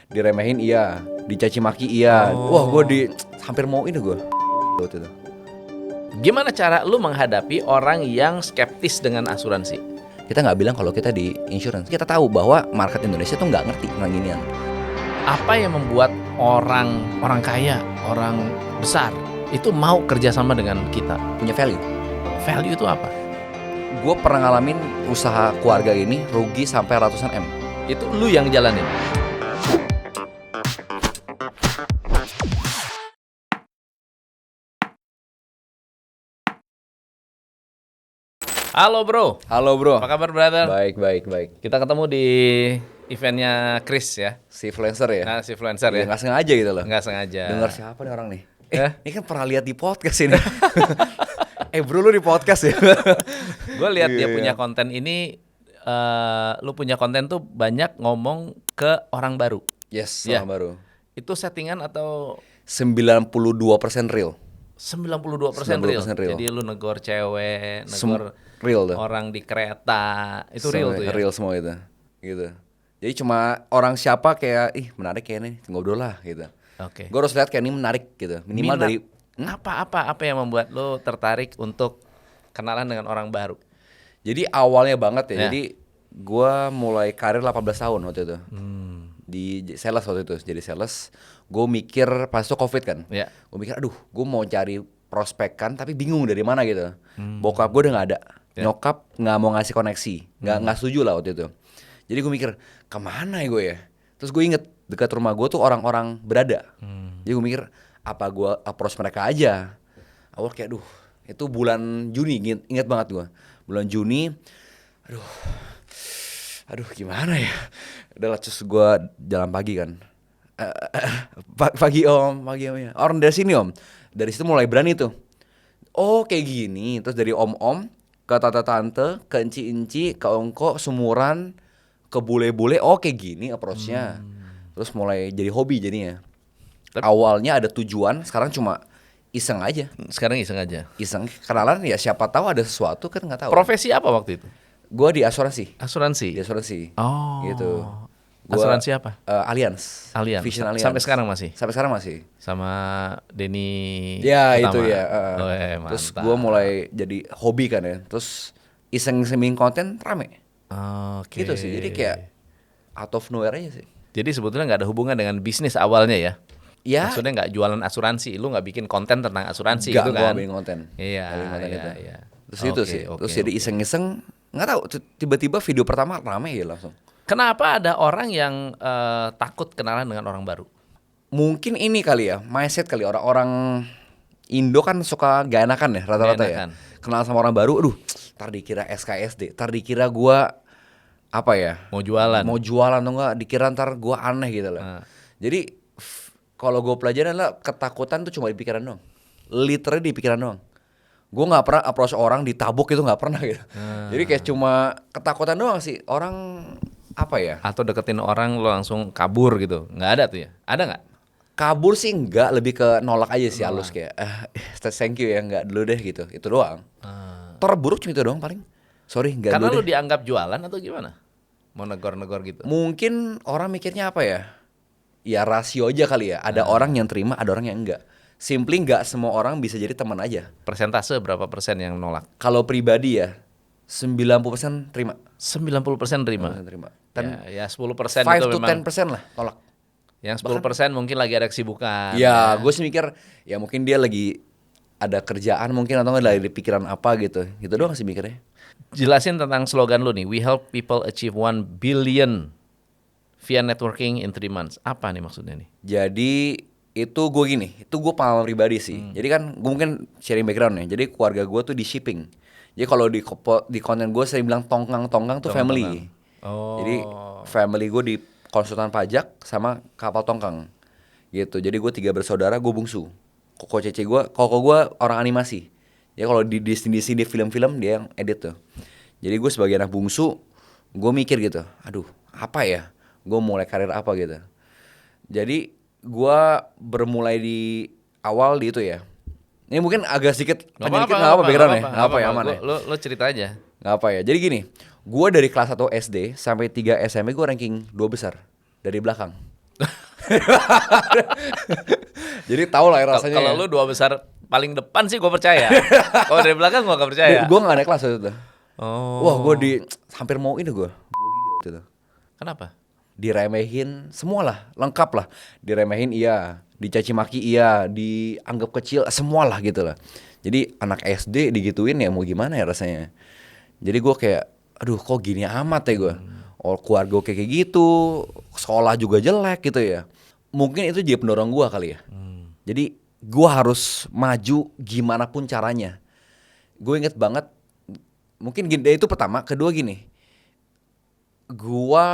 Diremehin iya, dicaci maki iya. Wah gue hampir mau ini gue waktu itu. Gimana cara lu menghadapi orang yang skeptis dengan asuransi? Kita nggak bilang kalau kita di insurance. Kita tahu bahwa market Indonesia tuh nggak ngerti tentang ginian. Apa yang membuat orang kaya, orang besar itu mau kerjasama dengan kita? Punya value. Value itu apa? Gue pernah ngalamin usaha keluarga ini rugi sampai ratusan M. Itu lu yang jalanin. Halo bro. Halo bro. Apa kabar brother? Baik. Kita ketemu di eventnya Chris ya. Si influencer ya? Nah, si influencer ya. Nggak sengaja gitu loh. Nggak sengaja. Dengar siapa nih orang nih? Ya? Ini kan pernah lihat di podcast ini. Bro lu di podcast ya? Gue lihat dia Iya. punya konten ini. Lu punya konten tuh banyak ngomong ke orang baru. Yes, Ya. orang baru. Itu settingan atau 92% real. 92% real. 92% real. Jadi lu negor cewek, negor Real tuh. orang di kereta, itu real tuh ya. Real semua itu. Gitu. Jadi cuma orang siapa kayak menarik kayak nih, ngobrol lah gitu. Oke. Gue harus lihat kayak ini menarik gitu. Minimal Minat. dari apa yang membuat lu tertarik untuk kenalan dengan orang baru? jadi awalnya banget ya. Ya. Jadi gue mulai karir 18 tahun waktu itu. Di sales waktu itu. Jadi sales, gue mikir pas itu Covid kan. Ya. Gue mikir gue mau cari prospekan tapi bingung dari mana gitu. Bokap gue udah nggak ada. Ya. Nyokap nggak mau ngasih koneksi, nggak setuju lah waktu itu. Jadi gue mikir kemana ya gue ya. Terus gue inget dekat rumah gue tuh orang-orang berada. Jadi gue mikir apa gue approach mereka aja. Awal kayak itu bulan Juni, inget banget gue. Bulan Juni, aduh gimana ya. Udah lah, terus gue jalan pagi kan. Pagi om ya. Orang dari sini om. Dari situ mulai berani tuh. Oh kayak gini. Terus dari om-om ke tante-tante, ke enci-enci, ke ongko, sumuran, ke bule-bule. Oh kayak gini approach-nya. Terus mulai jadi hobi jadinya. Awalnya ada tujuan, sekarang cuma iseng aja. Sekarang iseng aja. Iseng kenalan ya, siapa tahu ada sesuatu kan nggak tahu. Profesi apa waktu itu? Gue di asuransi. Asuransi. Oh. Gitu. Asuransi apa? Allianz. Allianz. Vision Allianz. Sampai sekarang masih? Sampai sekarang masih. Sama Denny Ya Utama. itu ya. Terus Mantap. gue mulai jadi hobi kan ya. Terus iseng-iseng bikin konten rame. Oke. Gitu sih. Jadi kayak out of nowhere aja sih. Jadi sebetulnya nggak ada hubungan dengan bisnis awalnya ya? Ya. Maksudnya nggak jualan asuransi, lu nggak bikin konten tentang asuransi Nggak, gitu gua kan? bikin konten. Iya, Nggak bikin konten iya, itu. iya. Terus itu sih. Terus jadi iseng-iseng nggak tahu. Tiba-tiba video pertama rame ya langsung. Kenapa ada orang yang takut kenalan dengan orang baru? Mungkin ini kali ya, mindset kali orang-orang Indo kan suka gak enakan ya rata-rata Gak ya. enakan. Kenal sama orang baru, ntar dikira SKSD, ntar dikira gua apa ya? Mau jualan? Mau jualan atau enggak, dikira ntar gua aneh gitu loh. Jadi kalau gue pelajarin adalah ketakutan tuh cuma di pikiran doang. Literally di pikiran doang. Gue nggak pernah approach orang ditabuk itu nggak pernah gitu. Jadi kayak cuma ketakutan doang sih. Orang apa ya? Atau deketin orang lo langsung kabur gitu? Nggak ada tuh ya? Ada nggak? Kabur sih enggak, lebih ke nolak aja sih halus kayak thank you ya enggak dulu deh gitu. Itu doang. Terburuk cuma itu doang paling. Sorry enggak Karena dulu lu deh. dianggap jualan atau gimana? Mau negor-negor gitu? Mungkin orang mikirnya apa ya? Ya rasio aja kali ya. Ada orang yang terima, ada orang yang enggak. Simply enggak semua orang bisa jadi teman aja. Persentase berapa persen yang nolak? Kalau pribadi ya 90% terima. 90% terima. 90% terima. Dan Ya 10% 5 itu to memang. 10% lah tolak. Yang 10% mungkin lagi ada kesibukan. Ya, gue sih mikir ya mungkin dia lagi ada kerjaan mungkin atau enggak lagi pikiran apa gitu. Gitu doang sih mikirnya. Jelasin tentang slogan lu nih. We help people achieve 1 billion via networking in 3 months. Apa nih maksudnya nih? Jadi itu gue gini, itu gue pengalaman pribadi sih. Jadi kan gue mungkin sharing background ya. Jadi keluarga gue tuh di shipping. Jadi kalau di konten gue sering bilang tongkang tuh family. Oh. Jadi family gue di konsultan pajak sama kapal tongkang gitu. Jadi gue 3 bersaudara, gue bungsu. Koko gue orang animasi. Ya kalau di Disney di film-film dia yang edit tuh. Jadi gue sebagai anak bungsu, gue mikir gitu, aduh apa ya? Gue mulai karir apa gitu. Jadi gue bermulai di awal di itu ya. Ini mungkin agak sedikit panjang dikit, nggak apa backgroundnya, nggak apa ya, aman ya. Lo cerita aja. Nggak apa ya. Jadi gini, gue dari kelas 1 SD sampai 3 SMP gue ranking 2 besar dari belakang. Jadi tau lah ya rasanya. Kalau ya. lu 2 besar paling depan sih gue percaya. Kalau dari belakang gue gak percaya. Gue gak naik kelas waktu itu. Oh. Wah gue hampir mau ini gue. Kenapa? Diremehin semualah, lengkap lah. Diremehin iya, dicaci maki iya, dianggap kecil semualah gitu lah. Jadi anak SD digituin ya mau gimana ya rasanya. Jadi gue kayak aduh kok gini amat ya gue. Oh keluarga kayak gitu, sekolah juga jelek gitu ya. Mungkin itu jadi pendorong gue kali ya. Jadi gue harus maju gimana pun caranya. Gue inget banget, mungkin gini, itu pertama, kedua gini. Gue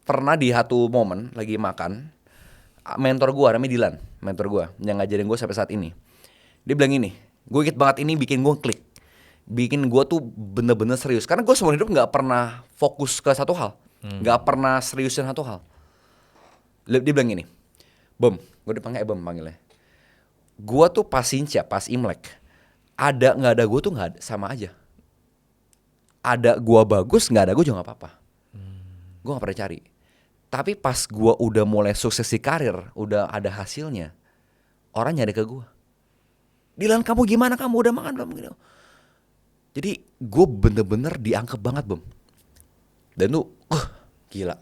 pernah di satu momen lagi makan, mentor gue namanya Dilan, mentor gue yang ngajarin gue sampai saat ini. Dia bilang ini, gue inget banget ini bikin gue klik, bikin gue tuh bener-bener serius. Karena gue seumur hidup nggak pernah fokus ke satu hal, nggak pernah seriusin satu hal. Dia bilang gini, Bem, gue dipanggil Bem panggilnya. Gue tuh pas Sinca, pas Imlek, ada nggak ada gue tuh nggak sama aja. Ada gue bagus, nggak ada gue juga nggak apa-apa. Gue nggak pernah cari. Tapi pas gue udah mulai sukses di karir, udah ada hasilnya, orang nyari ke gue. Dilan kamu gimana, kamu udah makan belum? Gitu. Jadi gue bener-bener dianggap banget Bem. Dan tuh gila.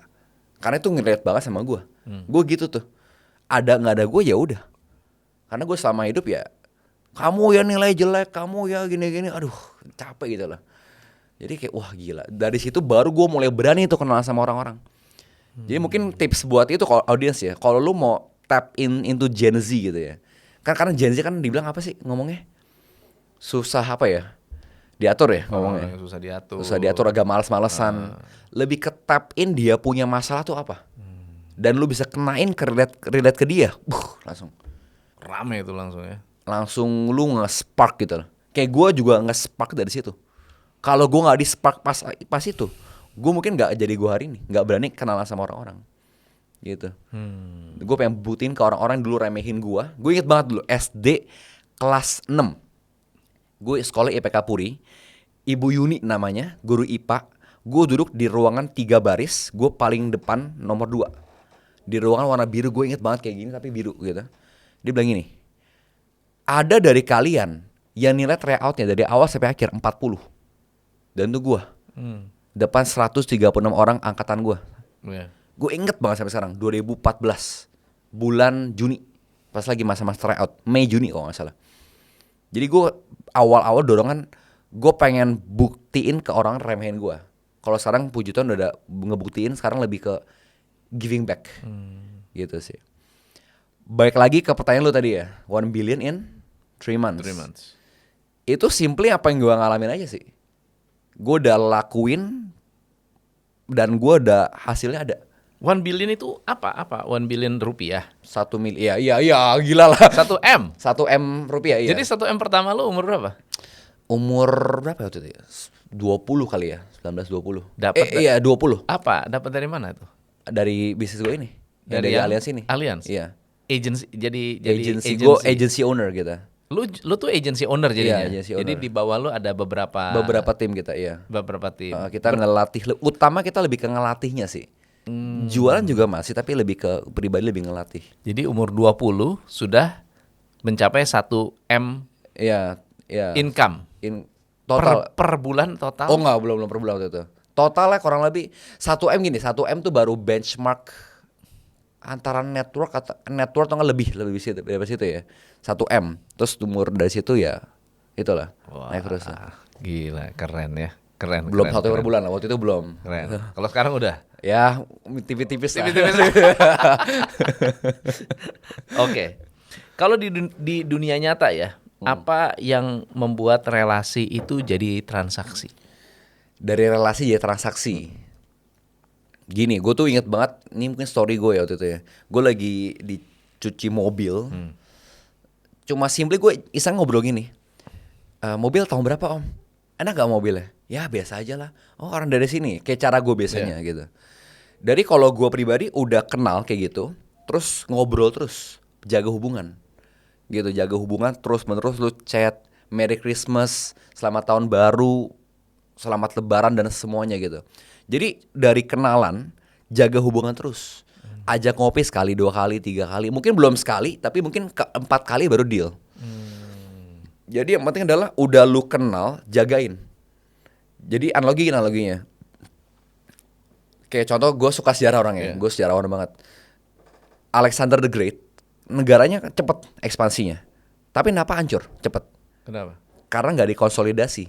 Karena itu nge-relate banget sama gue. Gue gitu tuh. Ada nggak ada gue ya udah. Karena gue selama hidup ya, kamu ya nilai jelek, kamu ya gini-gini, aduh capek gitu lah. Jadi kayak wah gila. Dari situ baru gue mulai berani tuh kenal sama orang-orang. Jadi mungkin tips buat itu kalau audiens ya, kalau lu mau tap into Gen Z gitu ya. Kan karena Gen Z kan dibilang apa sih ngomongnya? Susah apa ya? Diatur ya ngomongnya. Susah diatur. Susah diatur, agak males-malesan. Lebih ke tap in dia punya masalah tuh apa. Dan lu bisa kenain ke relate ke dia. Langsung. Rame itu langsung ya. Langsung lu nge-spark gitu loh. Kayak gue juga nge-spark dari situ. Kalau gue gak di-spark pas itu, gue mungkin gak jadi gue hari ini. Gak berani kenalan sama orang-orang gitu. Gue pengen buktiin ke orang-orang dulu remehin gue. Gue inget banget dulu SD kelas 6. Gue sekolah IPK Puri. Ibu Yuni namanya, guru IPA. Gue duduk di ruangan 3 baris. Gue paling depan nomor 2. Di ruangan warna biru, gue inget banget kayak gini tapi biru gitu. Dia bilang gini, ada dari kalian yang nilai tryoutnya dari awal sampai akhir 40. Dan itu gue depan 136 orang angkatan gue. Gue inget banget sampai sekarang 2014 bulan Juni, pas lagi masa-masa tryout, Mei Juni kalau gak salah. Jadi gue awal-awal dorongan, gue pengen buktiin ke orang remehin gue. Kalau sekarang puji Tuhan udah ngebuktiin, sekarang lebih ke giving back gitu sih. Baik lagi ke pertanyaan lu tadi ya, 1 billion in 3 months. 3 months. Itu simply apa yang gue ngalamin aja sih. Gue udah lakuin dan gue udah hasilnya ada. 1 billion itu apa? 1 billion rupiah. 1 miliar, iya gila lah. 1 M. 1 M rupiah iya. Jadi 1 M pertama lu umur berapa? Umur berapa waktu itu ya? 20 kali ya, 19-20. Dapat iya 20. Apa? Dapat dari mana itu? Dari bisnis gue ini. Dari yang Allianz ini. Allianz. Iya. Agency, jadi Agency. Gue agency owner gitu. Lu tuh agency owner jadinya. Iya, agency owner. Jadi di bawah lu ada beberapa tim kita, iya. beberapa tim. Kita ngelatih, utama kita lebih ke ngelatihnya sih. Jualan juga masih, tapi lebih ke pribadi, lebih ngelatih. Jadi umur 20 sudah mencapai 1 M Iya. income. Total Per bulan total. Oh enggak, belum per bulan waktu itu. Totalnya kurang lebih 1 M gini, 1 M tuh baru benchmark antara network atau enggak lebih situ, dari situ ya. 1 M. Terus umur dari situ ya itulah. Wah, naik terus. Gila, keren ya. Keren. Belum keren, 1 M per keren. bulan lah, waktu itu belum. Keren. Kalau sekarang udah. Ya, tipis-tipis lah. Oke. Kalau di dunia nyata ya, apa yang membuat relasi itu jadi transaksi? Dari relasi jadi transaksi. Gini, gue tuh inget banget, ini mungkin story gue ya waktu itu ya. Gue lagi dicuci mobil. Cuma simply gue iseng ngobrol gini. Mobil tahun berapa om? Enak gak mobilnya? Ya biasa aja lah. Oh orang dari sini, kayak cara gue biasanya gitu. Dari kalau gue pribadi udah kenal kayak gitu, terus ngobrol terus, jaga hubungan. Gitu, jaga hubungan terus menerus, lu chat, Merry Christmas, selamat tahun baru, selamat lebaran dan semuanya gitu. Jadi dari kenalan, jaga hubungan terus. ajak ngopi sekali, 2 kali, 3 kali, mungkin belum sekali, tapi mungkin keempat kali baru deal. Jadi yang penting adalah udah lu kenal, jagain. Jadi analoginya. Kayak contoh gue suka sejarah orangnya, gue sejarawan banget. Alexander the Great, negaranya cepet ekspansinya. Tapi kenapa hancur cepet? Kenapa? Karena nggak dikonsolidasi.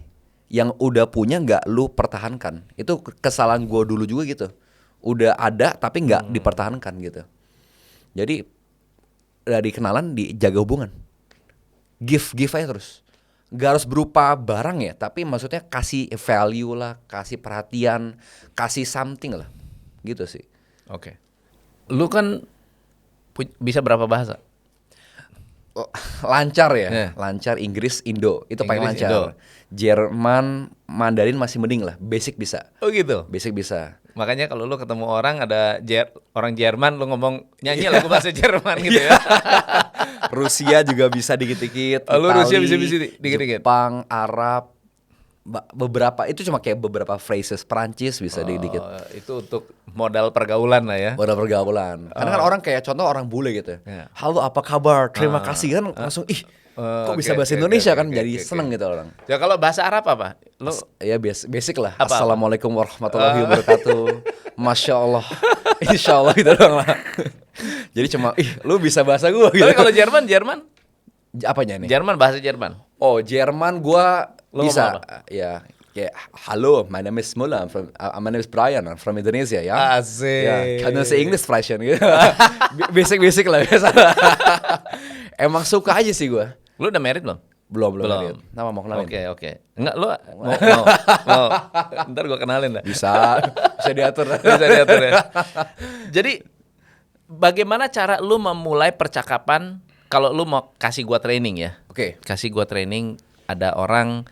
Yang udah punya nggak lu pertahankan. Itu kesalahan gue dulu juga gitu. Udah ada tapi nggak dipertahankan gitu. Jadi dari kenalan dijaga hubungan. Give aja terus. Gak harus berupa barang ya, tapi maksudnya kasih value lah, kasih perhatian, kasih something lah, gitu sih. Oke. Lu kan bisa berapa bahasa? Lancar ya, lancar Inggris, Indo, itu paling Inggris, lancar. Indo. Jerman, Mandarin masih mending lah, basic bisa. Oh gitu. Basic bisa. Makanya kalau lu ketemu orang ada orang Jerman, lu ngomong nyanyi lagu bahasa Jerman gitu ya. Rusia juga bisa dikit-dikit. Oh, lu Itali, Rusia bisa dikit-dikit. Jepang, Arab, beberapa itu cuma kayak beberapa phrases. Perancis bisa dikit-dikit. Itu untuk modal pergaulan lah ya. Modal pergaulan. Karena kan orang kayak contoh orang bule gitu. Ya. Halo, apa kabar? Terima kasih kan langsung kok bisa bahasa Indonesia kan jadi seneng gitu orang. Ya kalau bahasa Arab apa? Lu Ya basic lah. Apa? Assalamualaikum warahmatullahi wabarakatuh. Masya Allah. Insya Allah gitu doang lah. Jadi cuma lu bisa bahasa gua gitu. Tapi kalau Jerman Apanya nih? Jerman bahasa Jerman. Oh, Jerman gua Lu bisa. ngomong Ya, kayak halo, my name is Mula, my name is Brian, I'm from Indonesia ya. Asik. Ya, can you say English version gitu. Basic lah biasa. Emang suka aja sih gua. Lu udah married belum? Belum. Nama mau kenalin? Oke. Enggak lu mau. Ntar gua kenalin dah. Bisa diatur. Bisa diatur ya. Jadi bagaimana cara lu memulai percakapan kalau lu mau kasih gua training ya? Oke. Kasih gua training, ada orang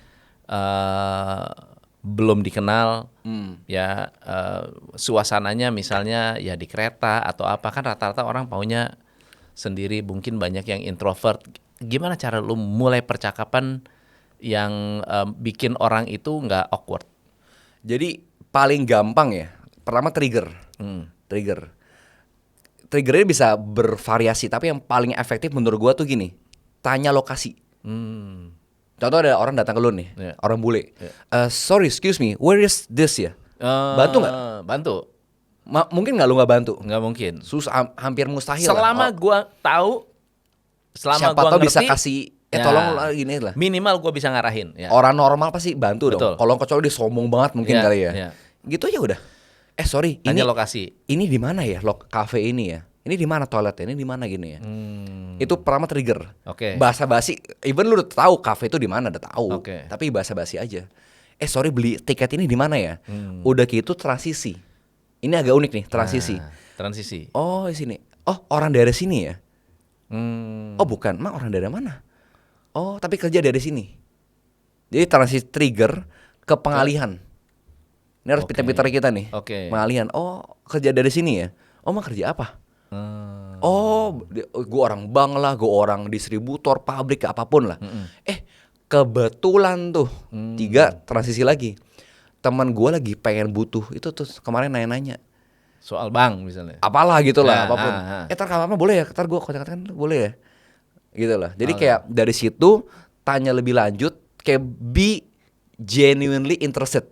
belum dikenal, ya suasananya misalnya ya di kereta atau apa, kan rata-rata orang maunya sendiri, mungkin banyak yang introvert. Gimana cara lu mulai percakapan yang bikin orang itu nggak awkward? Jadi paling gampang ya, pertama trigger. Triggernya bisa bervariasi, tapi yang paling efektif menurut gua tuh gini, tanya lokasi. Contoh ada orang datang ke lu nih, orang bule. Sorry, excuse me, where is this ya? Bantu nggak? Bantu. Mungkin nggak lu nggak bantu? Nggak mungkin. Susah, hampir mustahil. Selama gua tahu, selama siapa gua tahu ngerti, bisa kasih, tolong lah gini lah. Minimal gua bisa ngarahin. Ya. Orang normal pasti bantu Betul. dong. Kalau kecuali dia sombong banget mungkin kali ya. Gitu aja udah. Sorry, Tanya ini lokasi. Ini di mana ya? Cafe ini ya? Ini di mana toiletnya? Ini di mana gini ya? Itu pertama trigger. Oke. Basa basi, even lu udah tahu kafe itu di mana, udah tahu. Oke. Tapi basa basi aja. Sorry, beli tiket ini di mana ya? Udah gitu transisi. Ini agak unik nih, transisi. Transisi. Oh, di sini. Oh, orang daerah sini ya? Oh, bukan. Mak orang daerah mana? Oh, tapi kerja dari sini. Jadi transisi trigger ke pengalihan. Ini harus pintar-pintar kita nih. Oke. Pengalihan. Oh, kerja dari sini ya? Oh, mak kerja apa? Oh, gue orang bank lah, gue orang distributor, pabrik, apapun lah. Kebetulan tuh 3 transisi lagi. Teman gue lagi pengen butuh itu tuh kemarin nanya-nanya. Soal bank misalnya. Apalah gitulah, Nah, apapun. Tar kapan boleh ya? Tar gue kontak-kontakan boleh ya? Gitu lah. Jadi kayak dari situ tanya lebih lanjut, kayak be genuinely interested.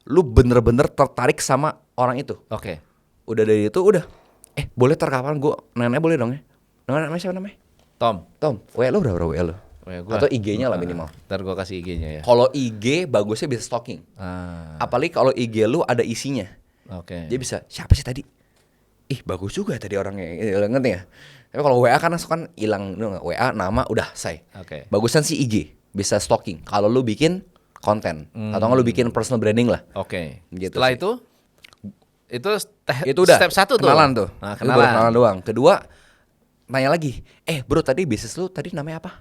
Lu bener-bener tertarik sama orang itu. Oke. Udah dari itu udah. Boleh tar kapan gue nanya boleh dong ya? Namanya siapa namanya? Tom. WA lu berapa WA lu? Atau IG-nya lah minimal. Ntar gue kasih IG-nya ya. Kalau IG bagusnya bisa stalking. Apalagi kalau IG lu ada isinya. Oke. Dia bisa, siapa sih tadi? Bagus juga tadi orangnya. Ngerti ya? Tapi kalau WA kan langsung kan hilang. WA nama udah say. Oke. Bagusan sih IG, bisa stalking. Kalau lu bikin konten atau nggak lu bikin personal branding lah. Oke. Gitu Setelah sih. itu udah step 1 tuh. kenalan tuh. Nah, Itu baru kenalan doang. Kedua, nanya lagi. Bro tadi bisnis lu tadi namanya apa?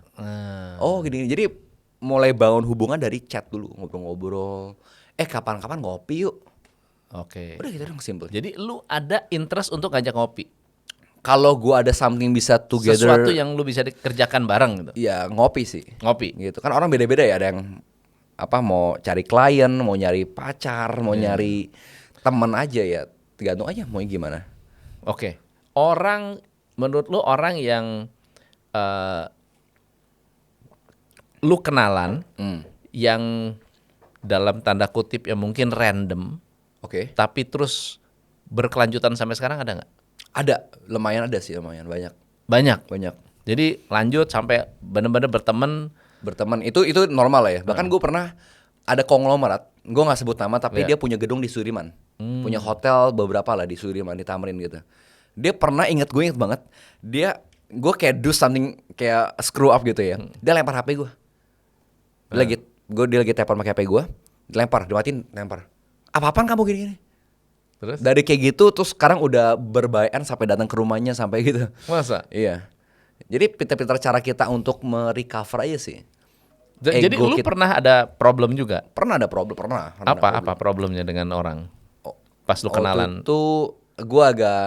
Oh gini. Jadi mulai bangun hubungan dari chat dulu, ngobrol-ngobrol. Kapan-kapan ngopi yuk. Oke. Udah gitu dong, simple. Jadi lu ada interest untuk ngajak ngopi. Kalau gua ada something bisa together, Sesuatu yang lu bisa dikerjakan bareng gitu. ya ngopi sih. Ngopi. Gitu kan orang beda-beda ya, ada yang mau cari klien, mau nyari pacar, mau nyari teman aja ya, tergantung aja mau gimana. Oke. menurut lu orang yang eh, lu kenalan yang dalam tanda kutip ya mungkin random Oke. tapi terus berkelanjutan sampai sekarang ada nggak? Ada, lumayan ada sih, lumayan banyak. Banyak. Banyak. Jadi lanjut sampai benar-benar berteman. Berteman itu normal lah ya. Bahkan gue pernah ada konglomerat, gue nggak sebut nama tapi Iya. dia punya gedung di Sudirman. Punya hotel beberapa lah di Sudirman, di Tamrin gitu. Dia pernah gue inget banget. Gue kayak do something kayak screw up gitu ya. Dia lempar HP gue. Dia lagi telepon pakai HP gue, dilempar, dimatiin, lempar. Apa-apaan kamu gini-gini? Terus? Dari kayak gitu terus sekarang udah berbaikan sampai datang ke rumahnya sampai gitu. Masa? Iya. Jadi pintar-pintar cara kita untuk merecover aja sih. Jadi Ego lu kita. pernah ada problem juga? Pernah ada problem, pernah ada problem. Apa problemnya dengan orang? Oh, Pas lu kenalan. Waktu itu gue agak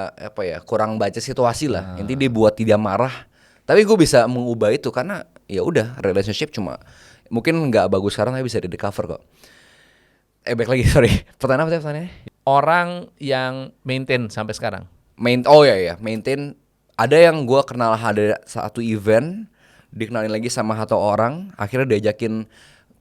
kurang baca situasi lah. Intinya dia buat dia marah. Tapi gue bisa mengubah itu karena ya udah relationship cuma mungkin nggak bagus sekarang tapi bisa di recover kok. Back lagi sorry. Pertanyaan apa tadi pertanyaannya? Orang yang maintain sampai sekarang. Maintain. Ada yang gue kenal ada satu event, dikenalin lagi sama satu orang, akhirnya diajakin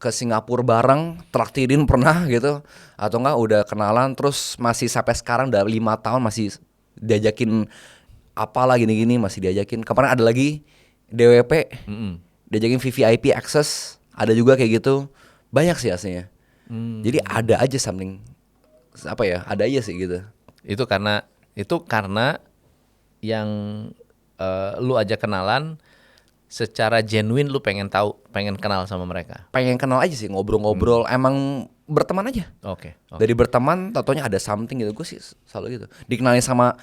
ke Singapura bareng, traktirin pernah gitu, atau enggak udah kenalan terus masih sampai sekarang udah 5 tahun masih diajakin apalah gini-gini masih diajakin. Kemarin ada lagi DWP, diajakin VVIP access, ada juga kayak gitu, banyak sih aslinya. Jadi ada aja something, ada aja sih gitu. Itu karena yang lu aja kenalan secara genuine lu pengen kenal sama mereka. Pengen kenal aja sih, ngobrol-ngobrol, emang berteman aja. Oke. Dari berteman, tatonya ada something gitu. Gue sih selalu gitu. Dikenalin sama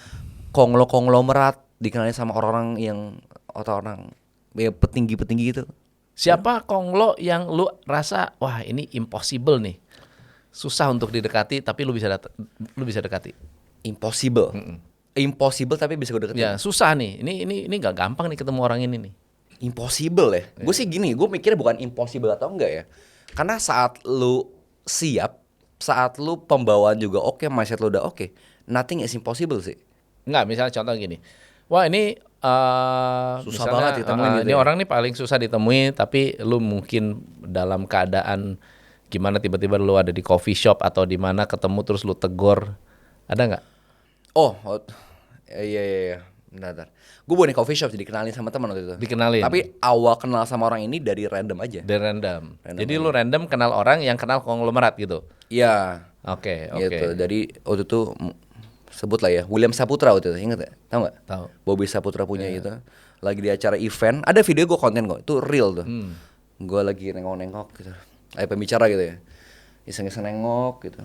konglomerat, dikenalin sama orang-orang ya, petinggi-petinggi gitu. Siapa konglo yang lu rasa wah ini impossible nih, susah untuk didekati tapi lu bisa dekati? Impossible. Impossible tapi bisa gue deketin. Ya susah nih, ini nggak gampang nih ketemu orang ini nih. Impossible ya. Gue sih gini, gue mikirnya bukan impossible atau enggak ya. Karena saat lu siap, saat lu pembawaan juga oke, mindset lu udah oke, nothing is impossible sih. Nggak, misalnya contoh gini, wah ini Susah misalnya, banget ditemuin gitu ini ya. orang nih paling susah ditemui, tapi lu mungkin dalam keadaan gimana tiba-tiba lu ada di coffee shop atau di mana ketemu terus lu tegur, ada nggak? Iya. Bentar. Gue bukan di coffee shop, jadi kenalin sama teman waktu itu. Dikenalin. Tapi awal kenal sama orang ini dari random aja. Dari random. Random Jadi aja. lu random kenal orang yang kenal konglomerat gitu. Iya. Oke. Gitu. Jadi waktu itu sebut lah ya, William Saputra waktu itu, inget gak? Tahu nggak? Tahu. Bobby Saputra punya gitu. Lagi di acara event, ada video gue konten kok, itu real tuh. Gue lagi nengok-nengok gitu, ada pembicara gitu ya, iseng-iseng nengok gitu.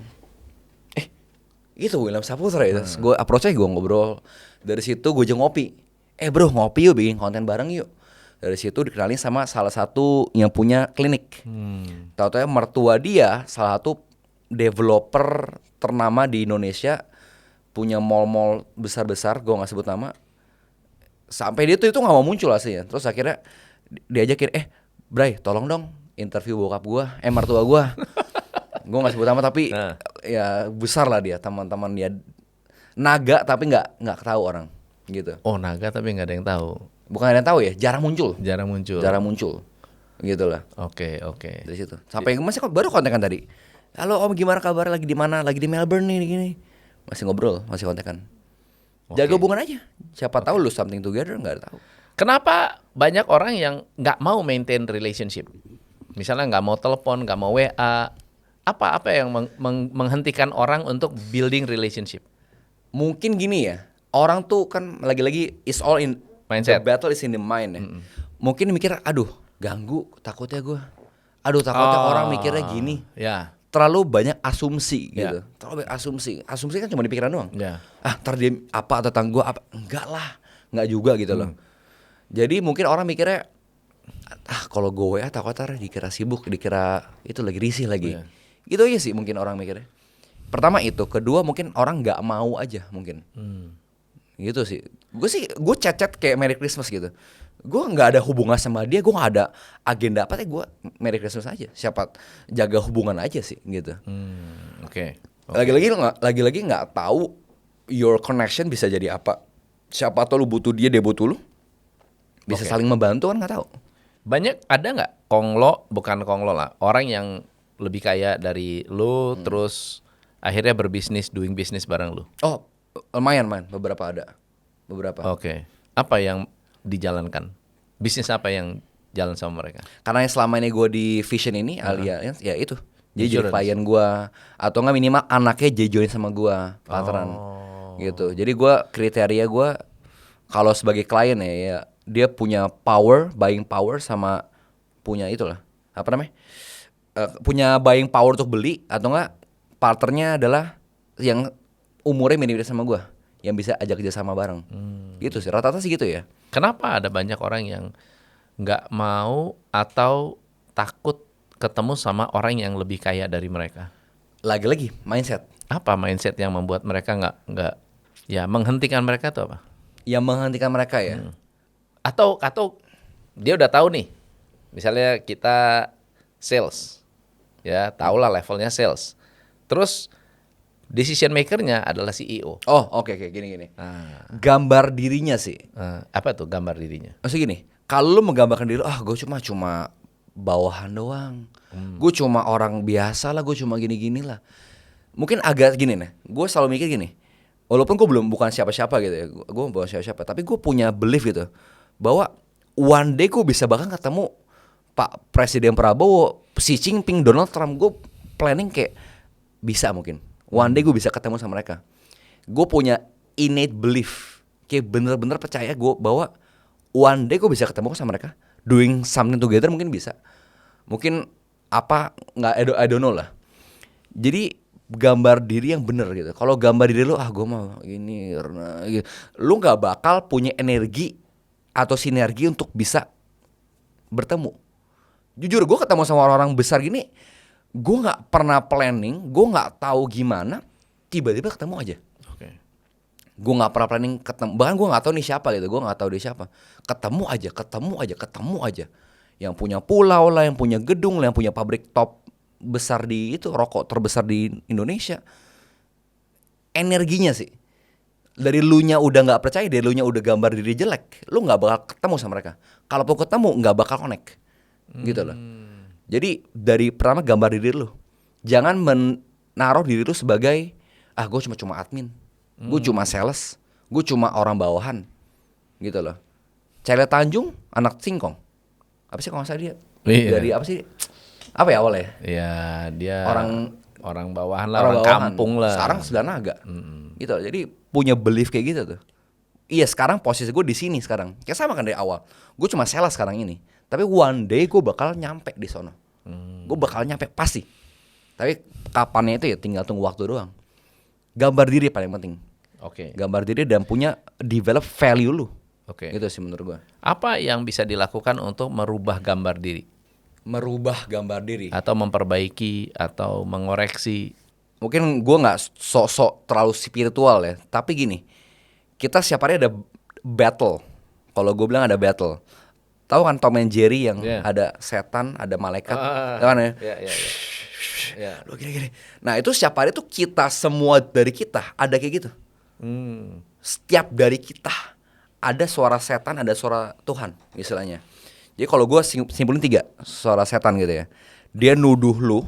Itu William Saputra ya. Terus gue approach aja, gue ngobrol. Dari situ gue aja ngopi. Bro, ngopi yuk, bikin konten bareng yuk. Dari situ dikenalin sama salah satu yang punya klinik. Tahu-tahu mertua dia salah satu developer ternama di Indonesia, punya mall-mall besar-besar, gue nggak sebut nama. Sampai dia tuh itu nggak mau muncul aslinya. Terus akhirnya diajakin, Bray, tolong dong interview bokap gue, mertua gue. Gue nggak sebut nama tapi ya besar lah dia, teman-teman dia naga tapi nggak tahu orang gitu. Oh, naga tapi nggak ada yang tahu. Bukan ada yang tahu ya, jarang muncul gitu lah. Oke. Dari situ sampai masih baru kontekan tadi. Halo Om, gimana kabar, lagi di mana? Lagi di Melbourne nih gini. Masih ngobrol, masih kontekan. Jaga hubungan aja. Siapa tahu lu something together, nggak tahu. Kenapa banyak orang yang nggak mau maintain relationship? Misalnya nggak mau telepon, nggak mau WA. Apa yang menghentikan orang untuk building relationship? Mungkin gini ya, orang tuh kan lagi-lagi is all in Mindset. the battle is in the mind ya. Mungkin mikir, aduh ganggu, takutnya gue. Aduh takutnya orang mikirnya gini. Ya. Terlalu banyak asumsi Ya. gitu. Terlalu banyak asumsi. Asumsi kan cuma di pikiran doang. Ya. Ntar dia apa atau tentang gue apa? Enggak lah, enggak juga gitu loh. Jadi mungkin orang mikirnya, kalau gue WA takut ntar dikira sibuk, dikira itu lagi risih lagi. Gitu aja sih mungkin orang mikirnya. Pertama itu, kedua mungkin orang nggak mau aja mungkin. Gitu sih. Gue chat kayak Merry Christmas gitu. Gue nggak ada hubungan sama dia, gue nggak ada agenda apa, gue Merry Christmas aja. Siapa jaga hubungan aja sih gitu. Oke. Lagi-lagi nggak tahu your connection bisa jadi apa. Siapa tahu lu butuh dia butuh lu. Bisa Oke. saling membantu kan nggak tahu. Banyak ada nggak bukan konglo lah, orang yang lebih kaya dari lu terus akhirnya berbisnis, doing business bareng lu? Oh, lumayan man, beberapa ada. Beberapa. Oke. Apa yang dijalankan? Bisnis apa yang jalan sama mereka? Karena yang selama ini gue di Vision ini alias ya itu. Jadi jadi Insurance. klien gue atau nggak minimal anaknya jadi join sama gue partneran. Gitu. Jadi gue kriteria gue kalau sebagai klien ya dia punya power, buying power sama punya itulah. Apa namanya? Punya buying power untuk beli atau enggak partnernya adalah yang umurnya mirip sama gue yang bisa ajak kerja sama bareng. Gitu sih. Rata-rata sih gitu ya. Kenapa ada banyak orang yang nggak mau atau takut ketemu sama orang yang lebih kaya dari mereka? Lagi-lagi mindset. Apa mindset yang membuat mereka nggak ya menghentikan mereka tuh apa? Yang menghentikan mereka ya. Atau dia udah tahu nih, misalnya kita sales, ya tahulah levelnya sales. Terus decision makernya adalah CEO. Oh, oke gini. Nah, Gambar dirinya sih. apa tuh gambar dirinya? Maksudnya gini, kalau lu menggambarkan diri, gue cuma bawahan doang. Gue cuma orang biasa lah, gue cuma gini-gini lah. Mungkin agak gini nih, gue selalu mikir gini. Walaupun gue bukan siapa-siapa gitu ya, gue bukan siapa-siapa, tapi gue punya belief gitu bahwa one day gue bisa bahkan ketemu Pak Presiden Prabowo, Xi Jinping, Donald Trump. Gue planning kayak bisa mungkin one day gue bisa ketemu sama mereka. Gue punya innate belief, kayak bener-bener percaya gue bahwa one day gue bisa ketemu sama mereka, doing something together mungkin bisa. Mungkin apa nggak I don't know lah. Jadi gambar diri yang bener gitu. Kalau gambar diri lu gue mau ini karena gitu. Lu nggak bakal punya energi atau sinergi untuk bisa bertemu. Jujur gue ketemu sama orang-orang besar gini, gue nggak pernah planning, gue nggak tahu gimana, tiba-tiba ketemu aja. Oke. Gue nggak pernah planning ketemu, bahkan gue nggak tahu nih siapa gitu, gue nggak tahu dia siapa. Ketemu aja. Yang punya pulau lah, yang punya gedung lah, yang punya pabrik top besar di itu, rokok terbesar di Indonesia. Energinya sih, dari lu nya udah nggak percaya, dari lu nya udah gambar diri jelek, lu nggak bakal ketemu sama mereka. Kalaupun ketemu nggak bakal connect, gitu loh. Jadi dari pertama gambar diri lu, jangan menaruh diri lu sebagai gue cuma admin, gue cuma sales, gue cuma orang bawahan, gitu loh. Cele Tanjung anak singkong, apa sih kalau nggak salah dia dari apa sih? Apa ya awalnya? Ya dia orang bawahan lah, orang bawahan. kampung lah. Sekarang sebelah naga, gitu. Jadi punya belief kayak gitu tuh. Iya sekarang posisi gue di sini sekarang, kayak sama kan dari awal. Gue cuma sales sekarang ini, tapi one day gue bakal nyampe di sono. Gue bakal nyampe pasti. Tapi kapannya itu ya tinggal tunggu waktu doang. Gambar diri paling penting. Oke. Gambar diri dan punya develop value lu. Oke. Itu sih menurut gue. Apa yang bisa dilakukan untuk merubah gambar diri Merubah gambar diri. atau memperbaiki atau mengoreksi? Mungkin gue nggak sok-sok terlalu spiritual ya, tapi gini, kita setiap hari ada battle. Kalau gue bilang ada battle. Tahu kan Tom and Jerry yang ada setan, ada malaikat, tahu kan ya? Ya. Lu gini-gini. Nah itu setiap hari tuh kita semua dari kita ada kayak gitu. Setiap dari kita ada suara setan, ada suara Tuhan istilahnya. Jadi kalau gue simpulin 3 suara setan gitu ya. Dia nuduh lu,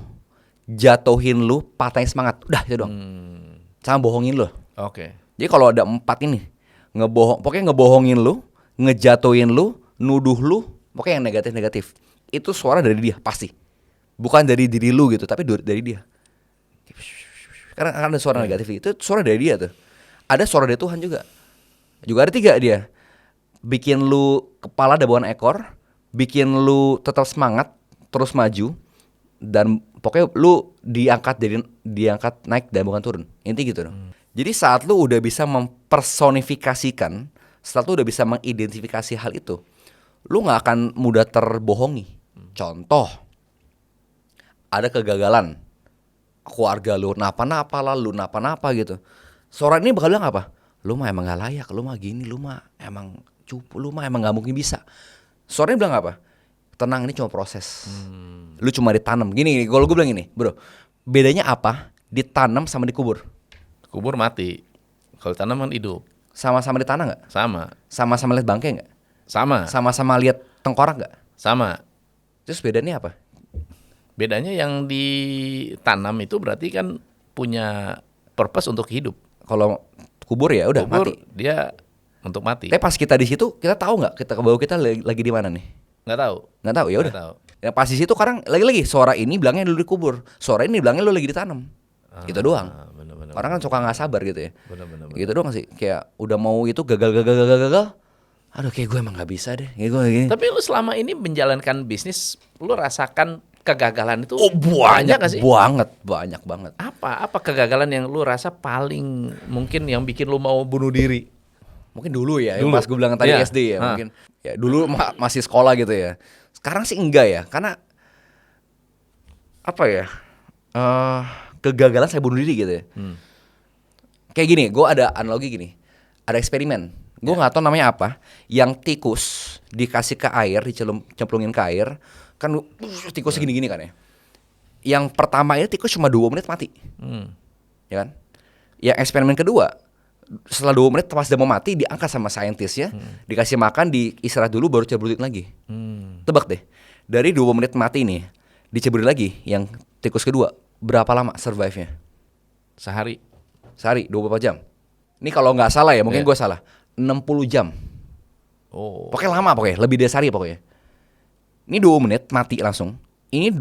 jatuhin lu, patahin semangat. Udah itu doang. Sama bohongin lu. Oke. Jadi kalau ada 4 ini, pokoknya ngebohongin lu, ngejatuhin lu, nuduh lu, pokoknya yang negatif-negatif. Itu suara dari dia pasti. Bukan dari diri lu gitu, tapi dari dia. Karena ada suara negatif itu suara dari dia tuh. Ada suara dari Tuhan juga. Juga ada 3 dia. Bikin lu kepala ada bawahan ekor, bikin lu tetap semangat, terus maju, dan pokoknya lu diangkat naik dan bukan turun. Inti gitu dong. Jadi saat lu udah bisa mempersonifikasikan, saat lu udah bisa mengidentifikasi hal itu, lu nggak akan mudah terbohongi. Contoh, ada kegagalan keluarga lu, napa-napa lah, lu napa-napa gitu. Seorang ini bakal bilang apa? Lu mah emang gak layak, lu mah gini, lu mah emang cupu, lu mah emang gak mungkin bisa. Seorang ini bilang apa? Tenang, ini cuma proses. Lu cuma ditanam. Gini, kalau gue bilang gini, bro, bedanya apa? Ditanam sama dikubur. Kubur mati. Kalau tanaman hidup. Sama-sama lihat tanah nggak? Sama. Sama-sama lihat bangkai nggak? Sama. Sama-sama lihat tengkorak nggak? Sama. Terus bedanya apa? Bedanya yang ditanam itu berarti kan punya purpose untuk hidup. Kalau kubur ya udah Kubur, mati. dia untuk mati. Tapi pas kita di situ, kita tahu nggak kita bahwa kita lagi di mana nih? Nggak tahu. Nggak tahu ya udah. Nggak tahu. Ya pas di situ sekarang lagi-lagi suara ini bilangnya lu dikubur, suara ini bilangnya lu lagi ditanam. Gitu doang. Bener-bener. Orang kan suka nggak sabar gitu ya. Bener-bener. Gitu doang sih. Kayak udah mau itu gagal. Aduh kayak gue emang nggak bisa deh. Kayak gue gini. Tapi lu selama ini menjalankan bisnis, lu rasakan kegagalan itu Oh banyak nggak sih? banyak banget. Apa kegagalan yang lu rasa paling mungkin yang bikin lu mau bunuh diri? Mungkin dulu ya, yang Dulu. pas gue bilang tadi Iya. SD ya, Hah. mungkin ya dulu masih sekolah gitu ya. Sekarang sih enggak ya, karena apa ya? Kegagalan saya bunuh diri gitu ya. Kayak gini, gue ada analogi gini, ada eksperimen. Gue nggak tahu namanya apa, yang tikus dikasih ke air, dicemplungin ke air, kan tikusnya gini-gini kan ya. Yang pertama ini tikus cuma 2 menit mati, ya kan? Yang eksperimen kedua, setelah 2 menit pas dia mau mati, diangkat sama saintis ya, dikasih makan, diistirahat dulu, baru ceburin lagi. Tebak deh, dari 2 menit mati nih, diceburin lagi, yang tikus kedua, berapa lama survive-nya? Sehari. Sehari, 24 jam. Ini kalau nggak salah ya, mungkin Iya. gue salah. 60 jam. Oh. Pokoknya lama pokoknya, lebih dari sehari pokoknya. Ini 2 menit mati langsung. Ini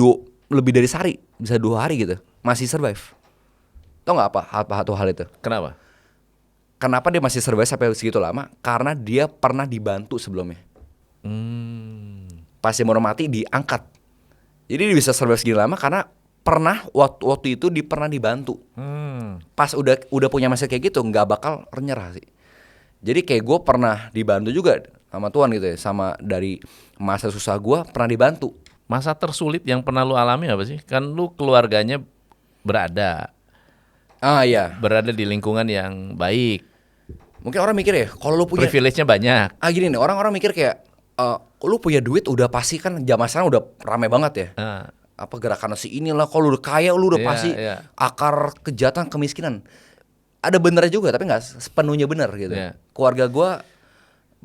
lebih dari sehari, bisa 2 hari gitu, masih survive. Tau nggak apa satu hal itu? Kenapa? Kenapa dia masih survive sampai segitu lama? Karena dia pernah dibantu sebelumnya. Pas dia mau mati diangkat. Jadi dia bisa survive segini lama karena pernah waktu itu pernah dibantu. Pas udah punya mindset kayak gitu, nggak bakal nyerah sih. Jadi kayak gue pernah dibantu juga sama Tuhan gitu ya, sama dari masa susah gue pernah dibantu. Masa tersulit yang pernah lu alami apa sih? Kan lu keluarganya berada Iya. di lingkungan yang baik. Mungkin orang mikir ya, kalau lu punya Privilege-nya banyak. gini nih, orang-orang mikir kayak lu punya duit udah pasti kan zaman sekarang udah rame banget ya. Nah, Apa gerakan si inilah, kalau lu udah kaya lu udah Iya, pasti iya. akar kejahatan kemiskinan. Ada benernya juga tapi nggak sepenuhnya benar gitu. Iya. Keluarga gua,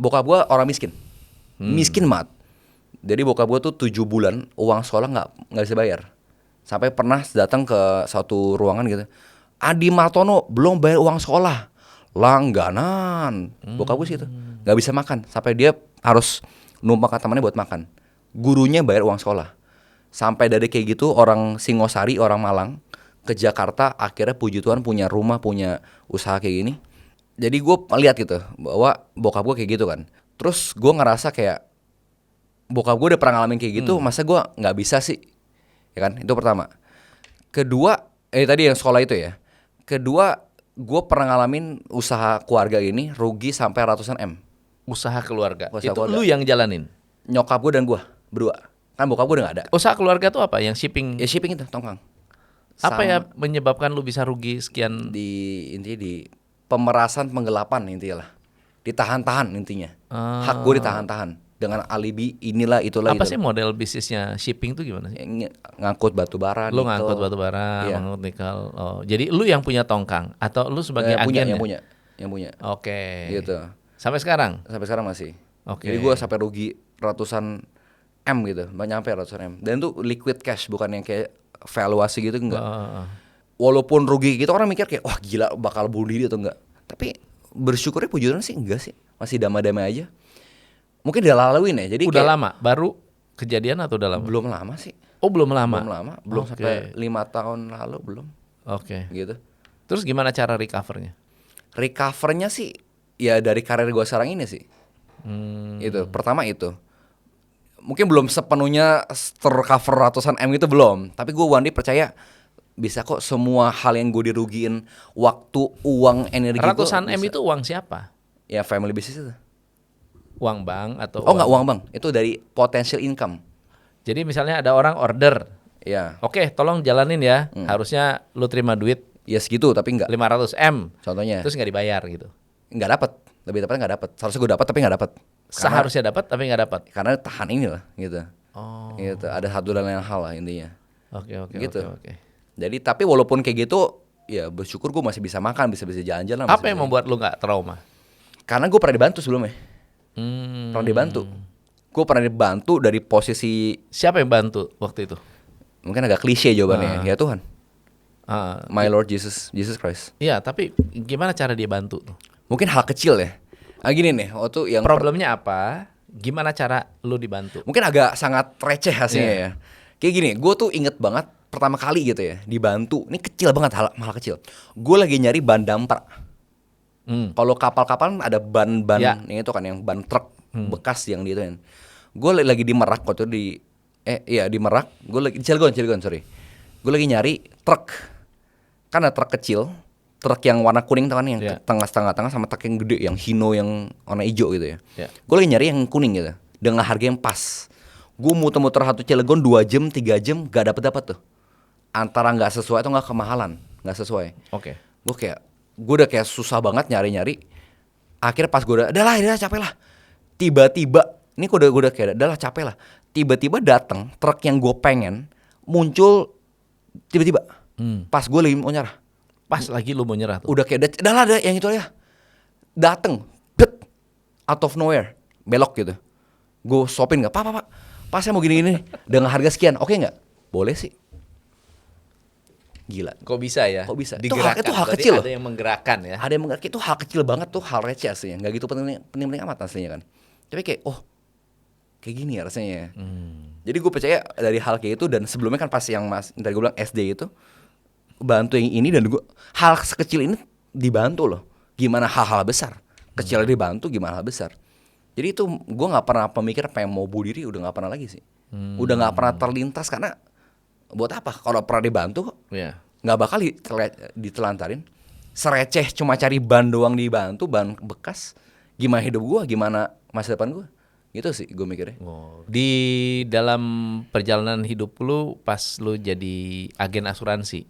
bokap gua orang miskin, miskin banget. Jadi bokap gua tuh 7 bulan uang sekolah nggak bisa bayar. Sampai pernah datang ke suatu ruangan gitu, Adi Martono belum bayar uang sekolah, langganan. Bokap gua sih itu nggak bisa makan, sampai dia harus numpang ke temannya buat makan. Gurunya bayar uang sekolah. Sampai dari kayak gitu orang Singosari, orang Malang ke Jakarta, akhirnya puji Tuhan punya rumah, punya usaha kayak gini. Jadi gue lihat gitu bahwa bokap gue kayak gitu kan. Terus gue ngerasa kayak bokap gue udah pernah ngalamin kayak gitu, masa gue nggak bisa sih, ya kan? Itu pertama. Kedua, tadi yang sekolah itu ya. Kedua, gue pernah ngalamin usaha keluarga ini rugi sampai ratusan M. usaha keluarga. Usaha Itu keluarga. lu yang jalanin. Nyokap gue dan gue berdua. Kan bokap gue udah nggak ada. Usaha keluarga tuh apa? Yang shipping. Ya shipping itu tongkang. Apa Sama ya menyebabkan lu bisa rugi sekian? intinya di pemerasan penggelapan intinya lah. Ditahan-tahan intinya. Hak gue ditahan-tahan dengan alibi inilah itulah Apa itu. sih model bisnisnya shipping tuh gimana sih? Ngangkut batu bara, Lu nikel. ngangkut batu bara, Iya. ngangkut nikel. Oh, jadi lu yang punya tongkang atau lu sebagai agen? yang punya. Oke. Gitu. Sampai sekarang? Sampai sekarang masih. Oke. Jadi gue sampai rugi ratusan M gitu, nggak nyampe ratusan M. Dan itu liquid cash, bukan yang kayak valuasi gitu, enggak. Walaupun rugi gitu orang mikir kayak wah gila bakal bunuh diri atau enggak. Tapi bersyukurnya puji Tuhan sih enggak sih, masih damai-damai aja. Mungkin udah laluin ya. Jadi Udah kayak lama? Baru kejadian atau udah lama? belum lama sih. Oh, belum lama. Belum lama, belum Oke. sampai 5 tahun lalu belum Oke. gitu. Terus gimana cara recovernya? Recovernya sih ya dari karir gue sekarang ini sih. Itu pertama itu. Mungkin belum sepenuhnya tercover ratusan M gitu belum. Tapi gue one day percaya bisa kok semua hal yang gue dirugiin, waktu, uang, energi gua Ratusan M bisa. itu uang siapa? Ya family business itu. Uang bank atau Oh enggak uang bang, itu dari potential income. Jadi misalnya ada orang order, Ya, oke tolong jalanin ya, harusnya lu terima duit ya segitu tapi enggak. 500 M, Contohnya terus nggak dibayar gitu. nggak dapat, lebih tepatnya nggak dapat. Seharusnya gue dapat tapi nggak dapat. Seharusnya dapat tapi nggak dapat. Karena tahan ini lah gitu. Oh, Gitu. Ada satu dan lain hal lah intinya. oke Gitu. oke. Jadi tapi walaupun kayak gitu, ya bersyukur gue masih bisa makan, bisa jalan-jalan. Apa masih yang bisa- membuat lu nggak trauma? Karena gue pernah dibantu sebelumnya. Pernah dibantu. Gue pernah dibantu dari posisi, Siapa yang bantu waktu itu? mungkin agak klise jawabannya, ya Tuhan, Ah, my Lord Jesus Christ. iya, tapi gimana cara dia bantu tuh? Mungkin hal kecil ya. Gini nih, waktu yang Problemnya apa? Gimana cara lu dibantu? mungkin agak sangat receh hasilnya ya. Kayak gini, gue tuh inget banget pertama kali gitu ya, dibantu. Ini kecil banget, hal kecil. Gue lagi nyari ban damper. Kalau kapal-kapal ada ban-ban Ya. yang itu kan, yang ban truk bekas yang di itu kan. Gue lagi di Merak waktu itu di Merak. Gue lagi di Cilegon, sorry. Gue lagi nyari truk. Kan ada truk kecil, truk yang warna kuning tuh kan, yang Ya. tengah-tengah sama truk yang gede, yang Hino yang warna hijau gitu ya. Ya. Gue lagi nyari yang kuning gitu, dengan harga yang pas. Gue muter-muter satu Cilegon 2 jam, 3 jam gak dapet tuh. Antara nggak sesuai atau nggak kemahalan, nggak sesuai. Oke. Gue udah kayak susah banget nyari-nyari. Akhirnya pas gue udah capek lah. Tiba-tiba, ini gue udah kayak, udah lah capek lah. Tiba-tiba datang truk yang gue pengen muncul tiba-tiba. Pas gue lagi mau nyerah. Pas lagi lu mau nyerah tuh. Udah kayak, udah lah yang itu aja. Dateng, out of nowhere, belok gitu. Gue stopin nggak, pak, saya mau gini-gini dengan harga sekian, oke nggak? Boleh sih. Gila. Kok bisa ya? Kok bisa? Digerakkan. Itu hal Berarti kecil loh. ada yang menggerakkan ya. Ada yang mengerti, itu hal kecil banget tuh, hal receh aslinya, nggak gitu penting amat aslinya kan. Tapi kayak, kayak gini ya rasanya. Jadi gue percaya dari hal kayak itu, dan sebelumnya kan pas yang tadi gue bilang SD itu bantu yang ini, dan gue hal sekecil ini dibantu loh. Gimana hal-hal besar kecil dibantu, gimana hal besar. Jadi itu gue nggak pernah pemikir pengen mau bunuh diri, udah nggak pernah lagi sih. Udah nggak pernah terlintas, karena buat apa kalau pernah dibantu Iya. nggak bakal ditelantarin. Sereceh cuma cari ban doang dibantu, ban bekas. Gimana hidup gue, gimana masa depan gue, gitu sih gue mikirnya. Di dalam perjalanan hidup lu pas lu jadi agen asuransi,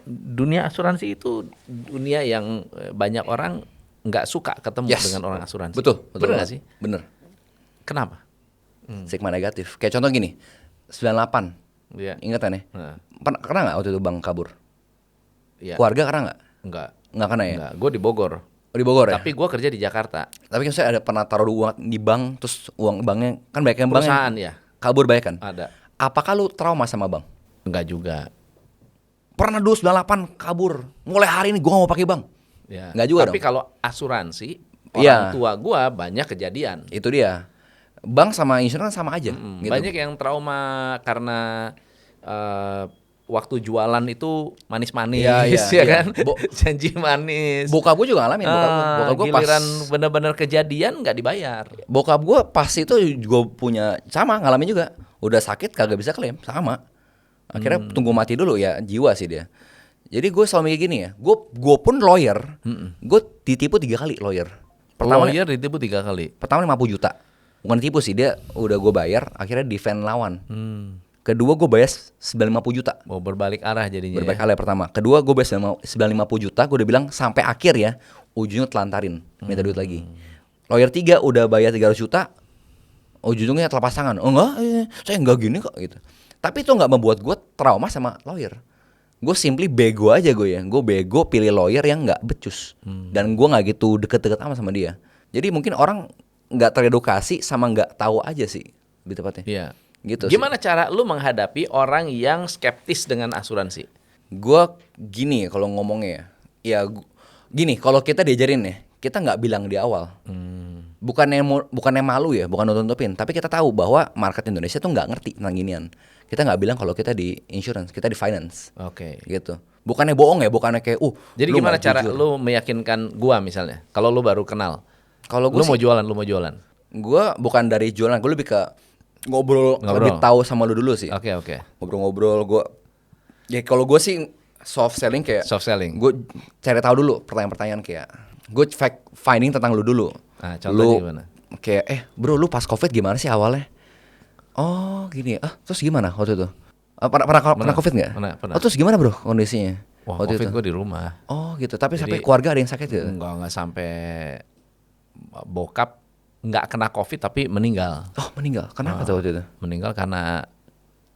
dunia asuransi itu dunia yang banyak orang nggak suka ketemu Yes. dengan orang asuransi. Betul Bener nggak banget. sih? Bener. Kenapa? Stigma negatif. Kayak contoh gini, 98, Iya. ingat kan ya? Nah, Kena nggak waktu itu bang kabur? iya. Keluarga kena nggak? Enggak. Nggak kena ya? Enggak. Gue di Bogor. Oh, di Bogor ya? Tapi gue kerja di Jakarta. Tapi kan saya ada pernah taruh uang di bank, terus uang banknya kan banyak yang bank yang Perusahaan ya. kabur banyak kan? Ada. Apakah lu trauma sama bank? Enggak juga. Pernah dulu 98 kabur. Mulai hari ini gue gak mau pakai bank. Ya. Nggak juga Tapi dong. kalau asuransi, Iya. orang tua gue banyak kejadian. Itu dia. Bank sama insurance sama aja. Gitu. Banyak yang trauma karena waktu jualan itu manis-manis, Iya, iya, ya iya. kan? Janji manis. Bokap gue juga ngalamin. Bokap gue pas Giliran benar-benar kejadian nggak dibayar. bokap gue pas itu juga punya sama ngalamin juga. Udah sakit kagak bisa klaim sama. Akhirnya tunggu mati dulu ya, jiwa sih dia. Jadi gue selalu mikir gini ya. Gue pun lawyer. Gue ditipu 3 kali lawyer. Lawyer ditipu 3 kali. Pertama 50 juta. Bukan tipu sih, dia udah gue bayar, akhirnya defend lawan. Kedua gue bayar 950 juta. Mau berbalik arah jadinya. Berbalik kali pertama. Kedua gue bayar 950 juta, gue udah bilang sampai akhir ya, ujungnya telantarin, minta duit lagi. Lawyer 3 udah bayar 300 juta, ujungnya terlepas tangan. Oh enggak, saya enggak gini kok gitu. Tapi itu enggak membuat gue trauma sama lawyer. Gue simply bego aja gue ya. Gue bego pilih lawyer yang enggak becus. Dan gue enggak gitu deket-deket amat sama dia. Jadi mungkin orang enggak teredukasi sama enggak tahu aja sih, lebih tepatnya. Iya. Gitu. Gimana cara lu menghadapi orang yang skeptis dengan asuransi? Gue gini kalau ngomongnya ya gini, kalau kita diajarin ya, kita nggak bilang di awal. Bukannya malu ya, bukan nutupin, tapi kita tahu bahwa market Indonesia tuh nggak ngerti tentang ginian. Kita nggak bilang kalau kita di insurance, kita di finance. Oke. Gitu. Bukannya bohong ya, bukannya kayak Jadi lu gimana nggak cara jujur. lu meyakinkan gua misalnya? Kalau lu baru kenal. Kalau gue Lu mau jualan. gue bukan dari jualan, gue lebih ke ngobrol. Ngobrol. Lebih tahu sama lu dulu sih. Oke. Ngobrol-ngobrol gue. Ya kalau gue sih soft selling kayak Soft selling. gue cari tahu dulu pertanyaan-pertanyaan kayak gue fact finding tentang lu dulu. Nah, contohnya gimana? Kayak bro, lu pas COVID gimana sih awalnya? Oh gini. Terus gimana waktu itu? Pernah COVID nggak? Pernah. Oh terus gimana bro kondisinya? Wah, waktu COVID itu? gue di rumah. Oh gitu. Tapi sampai Jadi- keluarga ada yang sakit gitu? Enggak sampai bokap nggak kena COVID tapi meninggal. Oh meninggal. Kenapa tuh waktu itu? Meninggal karena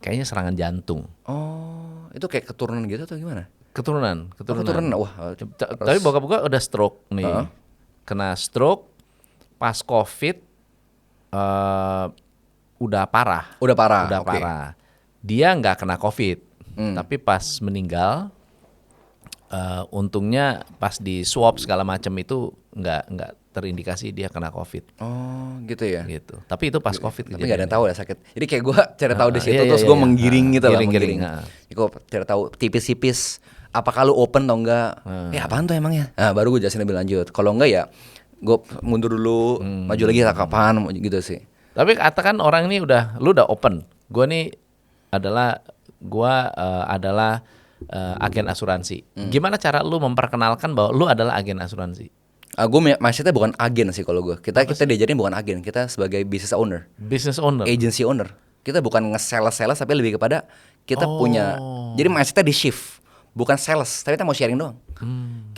kayaknya serangan jantung. Oh itu kayak keturunan gitu atau gimana? Keturunan. Keturunan. Wah, Tapi bokap gua udah stroke nih. Kena stroke pas COVID udah parah. Udah parah. Udah oke. parah. Dia nggak kena COVID. Tapi pas meninggal untungnya pas di swab segala macam itu nggak terindikasi dia kena COVID Oh, gitu ya. gitu. Tapi itu pas COVID. Tapi gak ada yang tahu ya sakit. Jadi kayak gue cari tahu di situ iya, terus iya, gue iya. menggiring gitu lah, Giring-giring, menggiring. Gue cari tahu tipis-tipis. Apakah lu open atau enggak? Apaan tuh emangnya? Nah, baru gue jelasin lebih lanjut. Kalau enggak ya gue mundur dulu, maju lagi kapan gitu sih. Tapi katakan orang ini lu udah open. Gua adalah agen asuransi. Gimana cara lu memperkenalkan bahwa lu adalah agen asuransi? Gue maksudnya bukan agen sih kalau gue. Kita diajarin bukan agen, kita sebagai business owner, Business owner. agency owner. Kita bukan nge-sales tapi lebih kepada kita punya. Jadi maksudnya di shift, bukan sales, tapi kita mau sharing doang.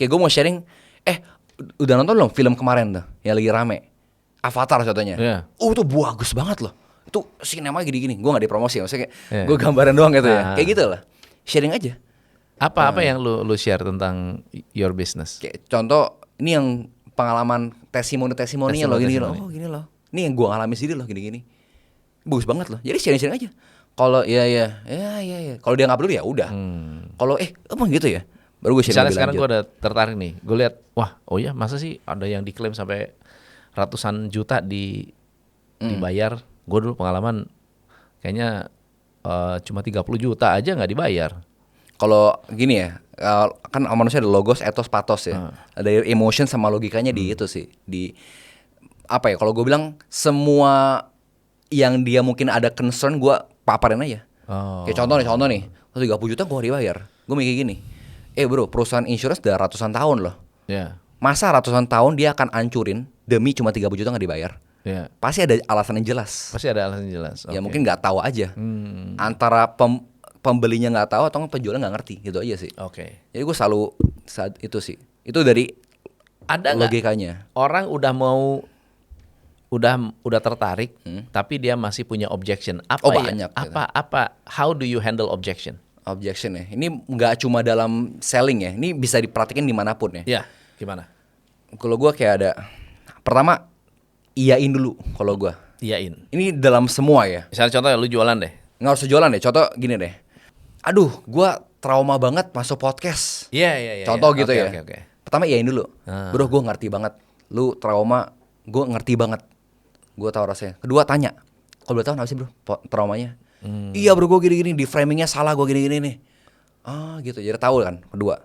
Kayak gue mau sharing, udah nonton belum film kemarin tuh yang lagi rame, Avatar contohnya. Iya. Itu bagus banget loh. Itu sinema gini-gini. Gue nggak dipromosi, maksudnya kayak gue gambaran doang gitu ya. Kayak gitu lah. Sharing aja. Apa yang lu share tentang your business? Kayak contoh ini yang pengalaman testimoninya loh gini loh. Oh gini loh. Ini yang gue alami sendiri loh gini-gini. Bagus banget loh. Jadi sharing-sharing aja. Kalau ya. Kalau dia nggak peduli ya udah. Kalau emang gitu ya. Baru gue sharing Misalnya lebih sekarang lanjut. gue udah tertarik nih. Gue lihat, wah, oh ya masa sih ada yang diklaim sampai ratusan juta dibayar. Gue dulu pengalaman kayaknya cuma 30 juta aja nggak dibayar. Kalau gini ya, kan manusia ada logos, etos, patos ya. Ada emotion sama logikanya di itu sih. Di apa ya? Kalau gue bilang semua yang dia mungkin ada concern gue paparin aja. Kayak contoh nih, 30 juta gue dibayar. Gue mikir gini, bro, perusahaan insurance udah ratusan tahun loh. Ya. Masa ratusan tahun dia akan hancurin demi cuma 30 juta nggak dibayar? Ya. Pasti ada alasan yang jelas. Pasti ada alasan jelas. Ya Oke. mungkin nggak tahu aja. Antara pembelinya nggak tahu atau penjualnya nggak ngerti, gitu aja sih. Oke. Jadi gue selalu saat itu sih. Itu dari Ada nggak logikanya. orang udah tertarik, tapi dia masih punya objection? Apa ya? Banyak, gitu. Apa? How do you handle objection? Objection ya. Ini nggak cuma dalam selling ya. Ini bisa diperhatikan dimanapun ya. Ya, gimana? Kalau gue kayak ada, pertama iyain dulu. Kalau gue. Iyain. Ini dalam semua ya. Misalnya contoh lu jualan deh. Nggak usah jualan deh. Contoh gini deh. Aduh, gue trauma banget masuk podcast. Iya. Contoh gitu ya. Oke. Pertama iyain dulu. Bro, gue ngerti banget. Lu trauma, gue ngerti banget. Gue tahu rasanya. Kedua tanya. Kalau boleh tahu kenapa sih bro traumanya? Iya bro, gue gini-gini. Di framingnya salah, gue gini-gini nih. Gitu. Jadi tahu kan. Kedua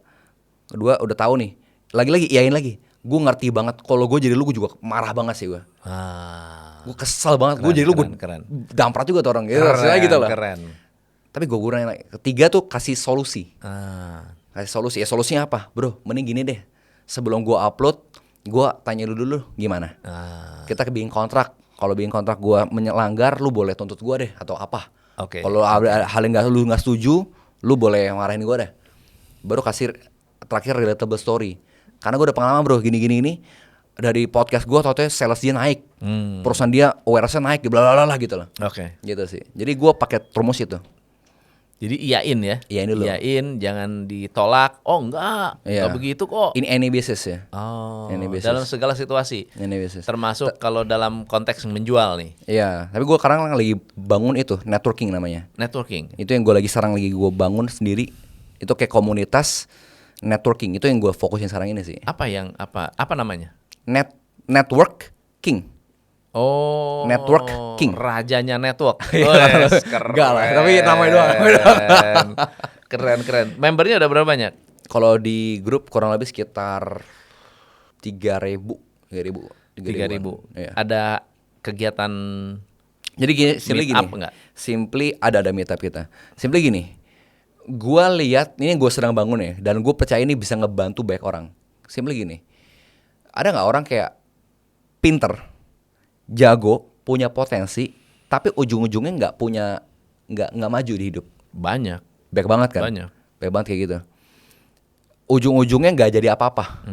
udah tahu nih. Lagi-lagi iyain lagi. Gue ngerti banget. Kalau gue jadi lu, gue juga marah banget sih gue. Gue kesel banget. Gue jadi lu, gue damprat juga tuh orang. Gitu lah. Keren. Tapi gue kurangin lagi. Ketiga tuh kasih solusi. Kasih solusi. Ya solusinya apa? Bro, mending gini deh. Sebelum gue upload, gue tanya lu dulu gimana. Kita bikin kontrak. Kalau bikin kontrak gue melanggar, lu boleh tuntut gue deh atau apa. Oke. Kalau ada hal yang lu nggak setuju, lu boleh marahin gue deh. Baru kasih terakhir relatable story. Karena gue udah pengalaman bro, gini. Dari podcast gue, tau-tau sales dia naik. Perusahaan dia awareness-nya naik, blablabla gitu loh. Oke. Gitu sih. Jadi gue pakai promosi itu. Jadi iyain ya. Iyain dulu. Iyain, jangan ditolak. Oh enggak, Iya. enggak begitu kok. In any business ya. Oh, Any business. dalam segala situasi. Any business. Termasuk kalau dalam konteks menjual nih, Iya, tapi gue sekarang lagi bangun itu networking namanya. networking. Itu yang gue lagi bangun sendiri. Itu kayak komunitas networking. Itu yang gue fokusin sekarang ini sih. Apa namanya? Network King. Oh, Network King. Rajanya network. Iya. Wes, keren. Enggak lah, tapi namanya doang. Keren. Membernya udah berapa banyak? Kalau di grup kurang lebih sekitar 3.000. 3.000. Iya. Ada kegiatan Jadi gini, simply meet gini. up nggak? Simply ada meet up kita. Simply gini. Gua lihat ini gue sedang bangun ya, dan gue percaya ini bisa ngebantu banyak orang. Simply gini. Ada nggak orang kayak pinter, jago, punya potensi, tapi ujung-ujungnya nggak maju di hidup. Banyak. Baik banget kan? Banyak. Baik banget kayak gitu. Ujung-ujungnya nggak jadi apa-apa.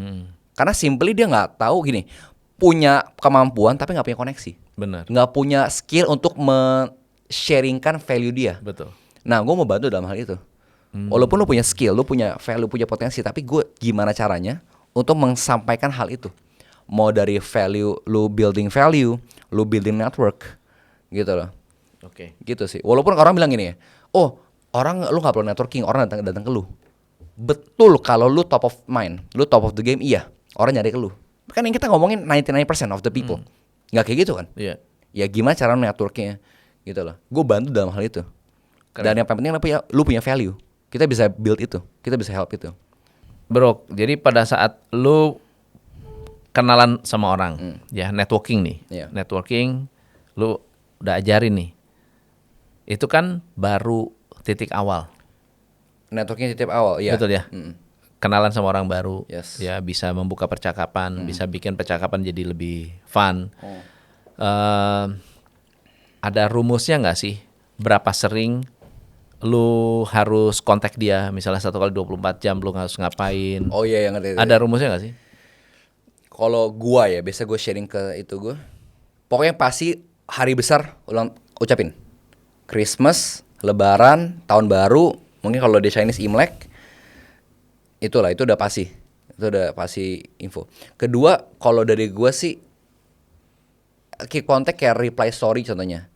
Karena simply dia nggak tahu gini, punya kemampuan tapi nggak punya koneksi, Benar. nggak punya skill untuk men-sharingkan value dia. Betul. Nah, gue mau bantu dalam hal itu. Walaupun lu punya skill, lu punya value, punya potensi, tapi gue gimana caranya untuk menyampaikan hal itu. Mau dari value, lu building network, gitu loh. Oke. Gitu sih. Walaupun orang bilang gini ya, oh orang lu nggak perlu networking, orang datang ke lu. Betul kalau lu top of mind, lu top of the game, iya. Orang nyari ke lu. Kan yang kita ngomongin 99% of the people. Nggak kayak gitu kan? Iya. Ya gimana cara networknya, gitu loh. Gue bantu dalam hal itu. Keren. Dan yang paling penting lu punya value. Kita bisa build itu, kita bisa help itu. Bro, jadi pada saat lu kenalan sama orang, ya networking nih, Iya. networking, lu udah ajarin nih, itu kan baru titik awal, Networking tiap awal, iya. betul ya? Kenalan sama orang baru, Yes. ya bisa membuka percakapan, bisa bikin percakapan jadi lebih fun. Ada rumusnya nggak sih? Berapa sering lu harus kontak dia, misalnya 1 kali 24 jam lu harus ngapain? Oh iya, yang ngerti. Ada rumusnya nggak sih? Kalau gua ya, biasa gue sharing ke itu gua. Pokoknya pasti hari besar ucapin. Christmas, Lebaran, Tahun Baru, mungkin kalau di Chinese Imlek, itulah itu udah pasti. Itu udah pasti info. Kedua, kalau dari gua sih keep contact kayak reply story contohnya.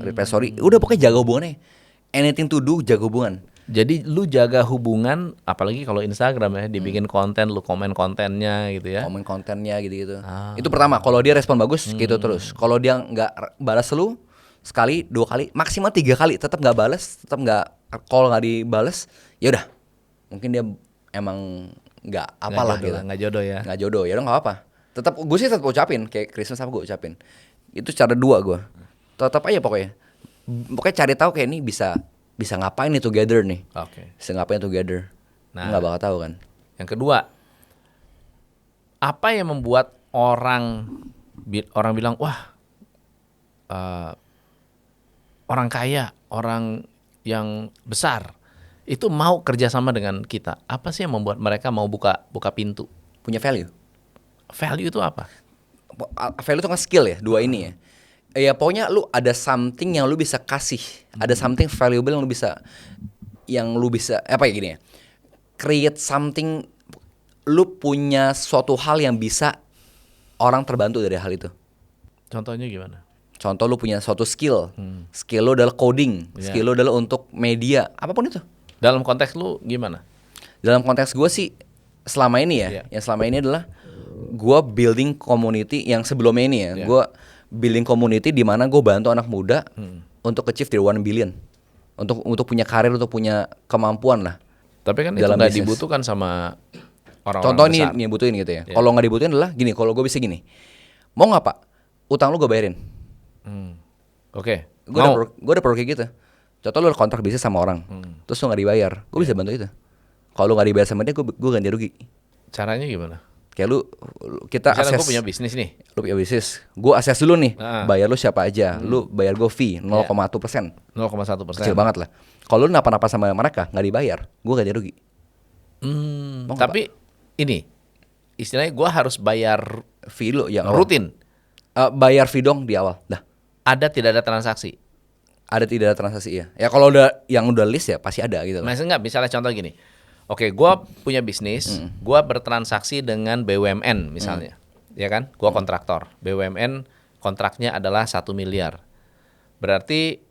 Reply story, udah pokoknya jaga hubungannya. Anything to do, jaga hubungan. Jadi lu jaga hubungan, apalagi kalau Instagram ya, dibikin konten, lu komen kontennya gitu ya. Komen kontennya gitu-gitu. Itu pertama, kalau dia respon bagus gitu terus. Kalau dia nggak balas lu sekali, 2 kali, maksimal 3 kali tetap nggak balas, tetap nggak call, nggak dibales, ya udah. Mungkin dia emang nggak apalah gitu. Nggak jodoh ya. Nggak jodoh, ya udah nggak apa. Tetap gue sih tetap ucapin kayak Christmas apa gue ucapin. Itu cara 2 gue. Tetap aja pokoknya. Pokoknya cari tahu kayak ini bisa ngapain nih together nih. Oke. Bisa ngapain together. Nah. Nggak bakal tahu kan. Yang kedua, apa yang membuat orang bilang, wah, orang kaya, orang yang besar itu mau kerjasama dengan kita? Apa sih yang membuat mereka mau buka pintu? Punya value. Value itu apa? Value itu kan skill ya, 2 ini ya. Ya pokoknya lu ada something yang lu bisa kasih, ada something valuable yang lu bisa apa ya gini ya. Create something, lu punya suatu hal yang bisa orang terbantu dari hal itu. Contohnya gimana? Contoh lu punya suatu skill. Skill lu adalah coding, Yeah. skill lu adalah untuk media, apapun itu. Dalam konteks lu gimana? Dalam konteks gue sih selama ini ya, Yeah. yang selama ini adalah gue building community yang sebelumnya ini ya, Yeah. gue building community di mana gue bantu anak muda untuk achieve dari 1 billion, untuk punya karir, untuk punya kemampuan lah. Tapi kan itu Dalam nggak bisnis. dibutuhkan sama orang-orang Contoh besar. nih butuhin gitu ya. Yeah. Kalau nggak dibutuhin adalah gini, kalau gue bisa gini, mau nggak Pak, utang lu gue bayarin. Oke. Gue udah pro kayak gitu. Contoh lu kontrak bisnis sama orang, terus lu nggak dibayar, gue bisa bantu itu. Kalau lu nggak dibayar sama dia, gue ganti rugi. Caranya gimana? Kayak kita Misalnya akses. gue punya bisnis nih. Lu punya bisnis, gue akses dulu nih, bayar lu siapa aja, lu bayar gue fee 0,1%, 0,1%. kecil banget lah. Kalau lu napa-napa sama mereka nggak dibayar, gue ganti rugi. Mau nggak, Tapi ini istilahnya gue harus bayar Fee lu yang awal. rutin. Bayar fee dong di awal, dah. Tidak ada transaksi. Ada tidak ada transaksi ya. Ya kalau yang udah list ya pasti ada gitu lah. Misalnya contoh gini. Oke, gue punya bisnis, gue bertransaksi dengan BUMN misalnya, ya kan? Gue kontraktor, BUMN kontraknya adalah 1 miliar. Berarti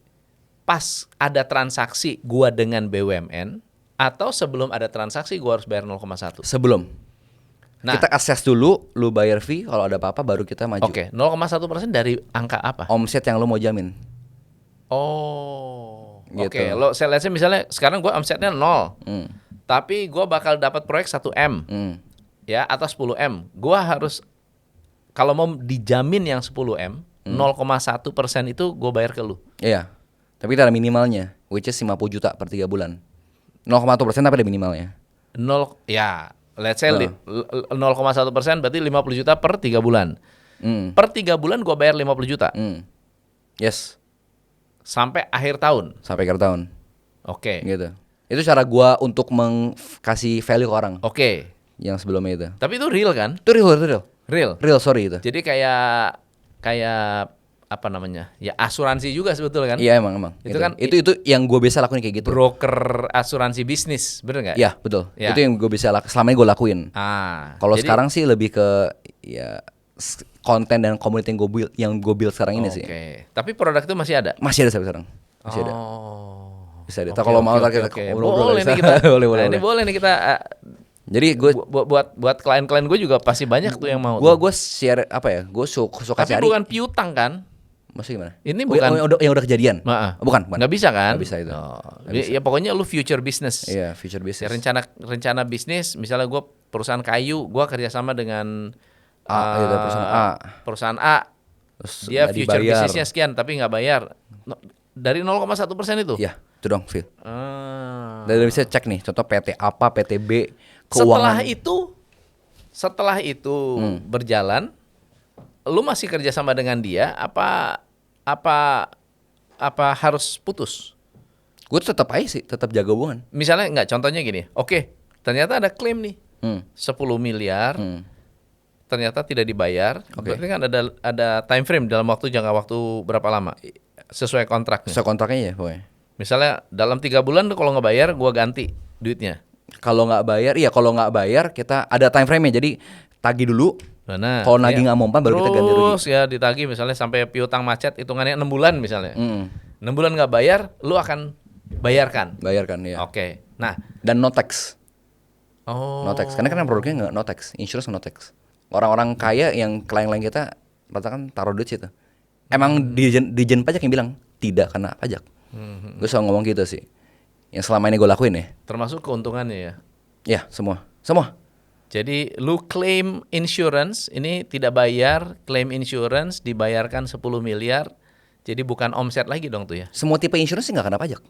pas ada transaksi gue dengan BUMN atau sebelum ada transaksi gue harus bayar 0,1. Sebelum Nah, kita akses dulu, lu bayar fee, kalau ada apa-apa baru kita maju. oke, 0,1% dari angka apa? Omset yang lu mau jamin. Oh, Gitu. oke. Lo saya lihat misalnya sekarang gue omsetnya 0, tapi gue bakal dapat proyek 1M, ya atau 10M. Gue harus kalau mau dijamin yang 10M, 0,1% itu gue bayar ke lu. Iya. Tapi kita ada minimalnya, which is 50 juta per 3 bulan. 0,1% tapi ada minimalnya. 0, ya, let's say 0,1% berarti 50 juta per 3 bulan. Per 3 bulan gue bayar 50 juta Yes, sampai akhir tahun. sampai akhir tahun. Oke. Gitu. Itu cara gua untuk kasih value ke orang Oke. yang sebelumnya itu. Tapi itu real kan? Itu real. Real. Real, sorry itu. Jadi kayak apa namanya? Ya asuransi juga sebetulnya kan? Iya emang Itu kan itu yang gue biasa lakuin kayak gitu. broker asuransi bisnis, bener nggak? Iya betul. Ya. Itu yang gue bisa selama ini gue lakuin. Kalau Jadi- sekarang sih lebih ke ya konten dan community yang gue build sekarang ini sih. Oke. Tapi produk itu masih ada? Masih ada sampai sekarang. Masih ada. Oh. Bisa ada. Oke, Kalau mau oke, ntar kita oke. ngobrol Boleh bisa. nih kita. boleh. Nah, ini boleh nih kita. Jadi gue buat klien-klien gue juga pasti banyak tuh yang mau. gue share apa ya? Gue suka Tapi cari. bukan piutang kan? Maksudnya gimana? Ini Oh, bukan yang udah kejadian. Bukan. Nggak bisa kan? Nggak bisa itu. Oh. Nggak Ya pokoknya lu future business. Iya, future Ya, business. rencana bisnis, misalnya gue perusahaan kayu, gue kerjasama dengan gitu, perusahaan A. Terus Dia nggak future dibayar. bisnisnya sekian, tapi nggak bayar. Dari 0,1% itu. Iya, itu dong, Phil. Ah. Dan bisa cek nih, contoh PT apa, PT B, Setelah keuangan. itu berjalan, lu masih kerjasama dengan dia? Apa harus putus? Gue tetap aja sih, tetap jaga hubungan. Misalnya nggak, contohnya gini. Oke, ternyata ada klaim nih. Hmm. 10 miliar. Hmm. Ternyata tidak dibayar. Oke. Berarti kan ada time frame dalam jangka waktu berapa lama sesuai kontraknya. Sesuai kontraknya ya, pokoknya. Misalnya dalam 3 bulan tuh kalau nggak bayar gua ganti duitnya. Kalau nggak bayar, iya kalau nggak bayar kita ada time frame-nya. Jadi tagih dulu. Nah, Kalau nagih nggak mempan baru kita ganti rugi. Terus ya ditagih misalnya sampai piutang macet hitungannya 6 bulan misalnya. 6 bulan nggak bayar, lu akan bayarkan. Bayarkan ya. Oke. Nah, Dan no tax. oh. No tax. Karena kan produknya nggak no tax. Insurance no tax. Orang-orang kaya yang klien-klien kita rata kan taruh duit situ. Emang dijen pajak yang bilang tidak kena pajak. Gue selalu ngomong gitu sih. Yang selama ini gue lakuin ya. Termasuk keuntungannya ya. Ya semua. Jadi lu claim insurance ini tidak bayar, claim insurance dibayarkan 10 miliar. Jadi bukan omset lagi dong tuh ya. Semua tipe insurance sih nggak kena pajak.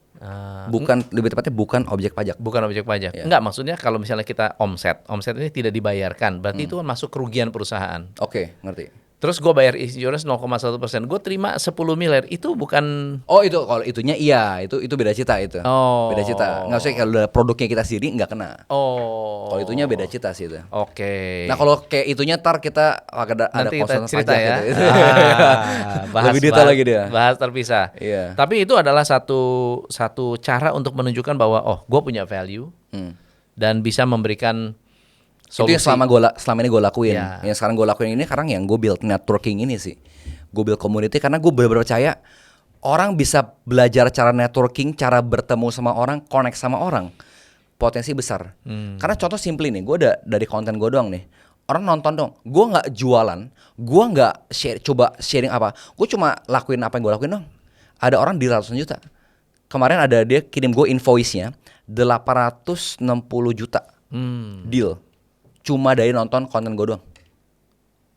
Bukan, lebih tepatnya bukan objek pajak. Bukan objek pajak. Ya. Enggak, maksudnya kalau misalnya kita omset ini tidak dibayarkan, berarti itu kan masuk kerugian perusahaan. Oke, ngerti. Terus gue bayar insurance 0,1%, gue terima 10 miliar, itu bukan. Oh itu kalau itunya iya, itu beda cerita itu. Oh. Beda cerita. Nggak usah kalau udah produknya kita sendiri nggak kena. Oh. Kalau itunya beda cerita sih itu. Oke. Nah kalau kayak itunya ntar kita ada Nanti kita konsultan cerita pajak ya. gitu. Bahas, Lebih detail lagi dia. Bahas terpisah. Iya. Tapi itu adalah satu cara untuk menunjukkan bahwa gue punya value dan bisa memberikan Itu solusi. yang selama ini gue lakuin. Ya. Yang sekarang gue lakuin ini sekarang yang gue build networking ini sih. Gue build community karena gue benar-benar percaya orang bisa belajar cara networking, cara bertemu sama orang, connect sama orang. Potensi besar. Karena contoh simple nih, gue dari konten gue doang nih. Orang nonton dong. Gue nggak jualan, gue nggak coba sharing apa. Gue cuma lakuin apa yang gue lakuin dong. Ada orang di ratusan juta. Kemarin ada dia kirim gue invoice-nya 860 juta deal. Cuma dari nonton konten gue doang.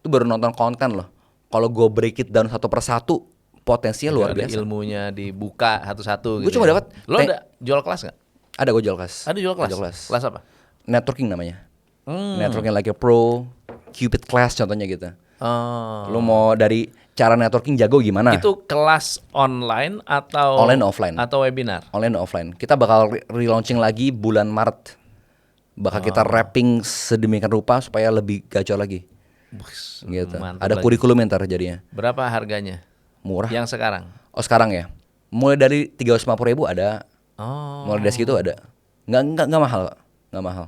Itu baru nonton konten loh. Kalau gue break it down satu persatu, potensinya luar Ada biasa. ilmunya dibuka satu-satu. Gue gitu cuma ya. dapat Lo ada jual kelas nggak? Ada gue jual kelas. Ada jual kelas. Kelas apa? Networking namanya. Networking like a pro, Cupid class contohnya gitu. Oh. Lu mau dari cara networking jago gimana? Itu kelas online atau Online, offline. atau webinar? Online dan offline. Kita bakal relaunching lagi bulan Maret. Bakal kita wrapping sedemikian rupa supaya lebih gacor lagi. Gitu. Mantap Ada lagi. kurikulum yang ntar jadinya. Berapa harganya? Murah. Yang sekarang? Oh sekarang ya. Mulai dari 350.000 ada. Oh. Mulai dari segitu ada. Nggak mahal. Nggak mahal.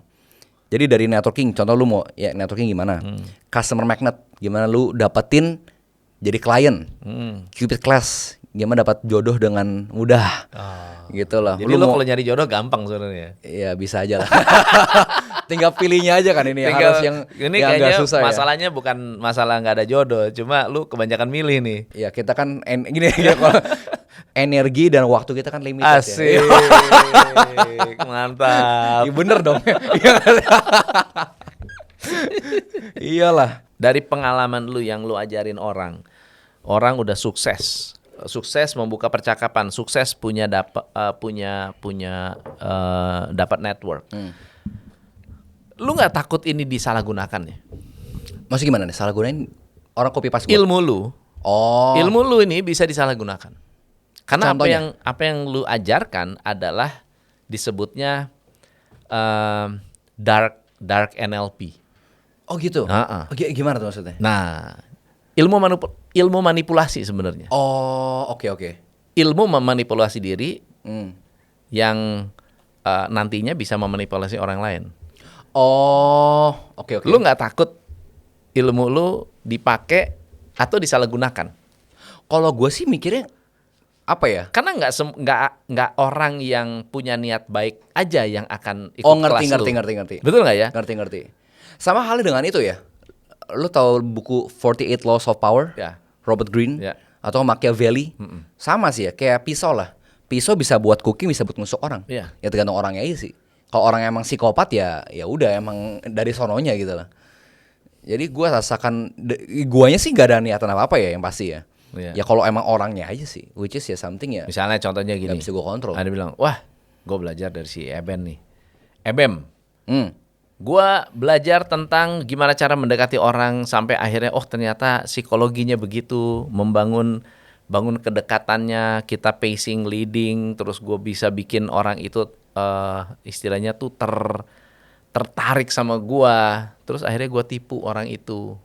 Jadi dari networking, contoh lu mau ya networking gimana? Customer magnet, gimana lu dapetin jadi klien. Cupid class, gimana dapat jodoh dengan mudah. Gitu lah. Jadi lo kalau nyari jodoh gampang sebenarnya. Iya bisa aja lah. Tinggal pilihnya aja kan ini yang Tinggal- harus yang ini yang kayaknya agak susah ya. masalahnya bukan masalah nggak ada jodoh, cuma lu kebanyakan milih nih. Ya kita kan gini ya, kalau energi dan waktu kita kan limited Asik, ya. mantap. Iya bener dong. Iyalah. Dari pengalaman lu yang lu ajarin orang udah sukses membuka percakapan, sukses punya dapat network. Lu nggak takut ini disalahgunakan ya? Maksud gimana nih? Salah gunain orang copy paste gua? Ilmu lu ini bisa disalahgunakan. Karena Contohnya? apa yang lu ajarkan adalah disebutnya dark NLP. Oh gitu. Heeh. Gimana tuh maksudnya? Nah, ilmu manipulasi sebenarnya. Oh, oke. Ilmu memanipulasi diri Hmm. yang nantinya bisa memanipulasi orang lain. Oh, oke. Lu nggak takut ilmu lu dipakai atau disalahgunakan? Kalau gue sih mikirnya apa ya? Karena nggak orang yang punya niat baik aja yang akan ikut Oh, kelas lu. ngerti. Betul nggak ya? Ngerti. Sama halnya dengan itu ya. Lu tahu buku 48 Laws of Power? Ya. Robert Greene Ya. atau Machiavelli? Sama sih ya, kayak pisau lah. Pisau bisa buat cooking, bisa buat nusuk orang. Iya. Ya tergantung orangnya aja sih. Kalau orang emang psikopat ya udah emang dari sononya gitu lah. Jadi gue rasakan, guanya sih gak ada niatan apa-apa ya yang pasti ya. Iya. Ya kalau emang orangnya aja sih, which is ya something ya Misalnya contohnya gini. gak bisa gue kontrol. Ada bilang, wah, gue belajar dari si Eben nih. Ebem, Hmm. gue belajar tentang gimana cara mendekati orang sampai akhirnya, oh ternyata psikologinya begitu, bangun kedekatannya, kita pacing, leading, terus gue bisa bikin orang itu istilahnya tuh tertarik sama gue, terus akhirnya gue tipu orang itu,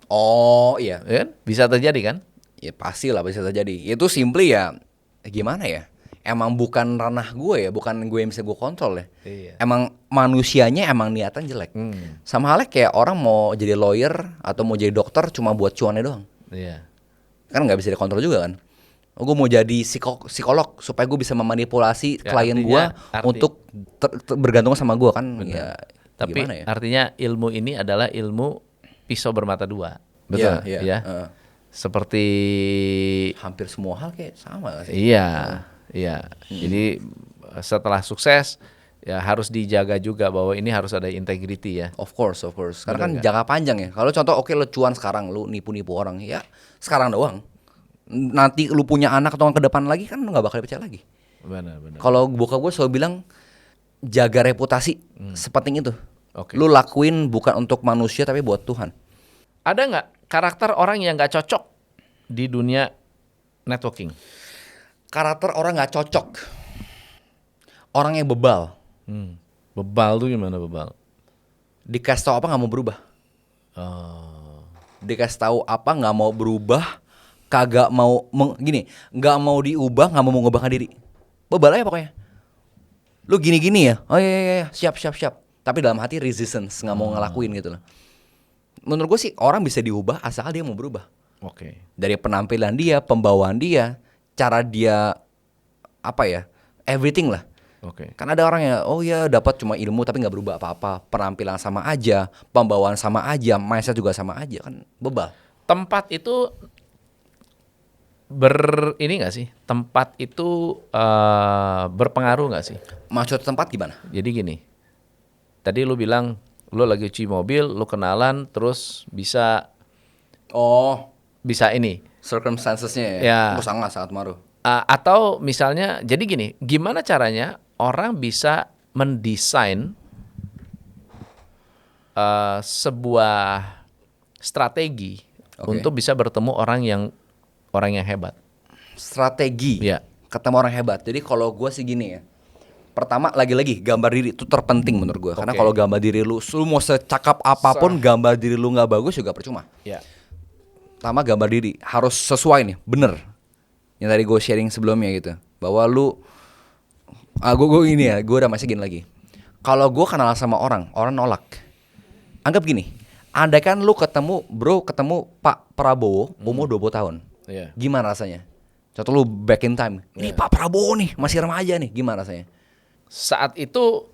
Oh iya, ya kan? Bisa terjadi kan? ya pasti lah bisa terjadi. Itu simply ya gimana ya? Emang bukan ranah gue ya, bukan gue yang bisa gue kontrol ya. Iya. Emang manusianya emang niatan jelek. Sama halnya kayak orang mau jadi lawyer atau mau jadi dokter cuma buat cuannya doang. Iya. Kan nggak bisa dikontrol juga kan. Oh, gue mau jadi psikolog supaya gue bisa memanipulasi Ya, klien gue untuk bergantung sama gue kan. Ya, Tapi gimana ya? artinya ilmu ini adalah ilmu pisau bermata dua. Betul Iya, ya. Seperti Hampir semua hal kayak sama gak sih? iya. Jadi setelah sukses ya harus dijaga juga bahwa ini harus ada integrity ya. Of course. Karena kan Bener jangka panjang ya. Kalau contoh oke lu cuan sekarang, lu nipu-nipu orang, ya sekarang doang. Nanti lu punya anak atau ke depan lagi kan lu nggak bakal dipercaya lagi. Benar. Kalau bokap gue selalu bilang jaga reputasi sepenting itu. Oke. Lu lakuin bukan untuk manusia tapi buat Tuhan. Ada nggak karakter orang yang nggak cocok di dunia networking? Karakter orang nggak cocok. Orang yang bebal. Bebal tuh gimana bebal? Dikasih tahu apa nggak mau berubah. Dikasih tahu apa nggak mau berubah, kagak mau nggak mau diubah, nggak mau mengubahkan diri. Bebal aja pokoknya. Lu gini-gini ya, oh iya siap. Tapi dalam hati resistance, nggak mau ngelakuin gitu loh. Menurut gue sih orang bisa diubah asal dia mau berubah. Oke. Dari penampilan dia, pembawaan dia, cara dia apa ya, everything lah. Oke. Kan ada orang yang oh ya dapat cuma ilmu tapi nggak berubah apa-apa, penampilan sama aja, pembawaan sama aja, mindset juga sama aja, kan bebal. Tempat itu ini nggak sih? Tempat itu berpengaruh nggak sih? Maksud tempat gimana? Jadi gini, tadi lu bilang lu lagi cuci mobil, lu kenalan, terus bisa Oh, ini. circumstancesnya ya, Ya. Oh, sangat maruh. Atau misalnya, jadi gini, gimana caranya orang bisa mendesain sebuah strategi untuk bisa bertemu orang yang hebat. Strategi, Iya. ketemu orang hebat. Jadi kalau gue sih gini ya, pertama lagi-lagi gambar diri itu terpenting menurut gue. Karena kalau gambar diri lu mau secakap apapun, gambar diri lu nggak bagus juga percuma. Ya. Pertama gambar diri harus sesuai nih, bener. Yang tadi gue sharing sebelumnya gitu, bahwa lu, gue gini ya, gue udah masih gini lagi. Kalau gue kenal sama orang nolak. Anggap gini, andaikan lu ketemu Pak Prabowo umur 20 tahun, Iya. gimana rasanya? Contoh lu back in time, ini Pak Prabowo nih masih remaja nih, gimana rasanya? Saat itu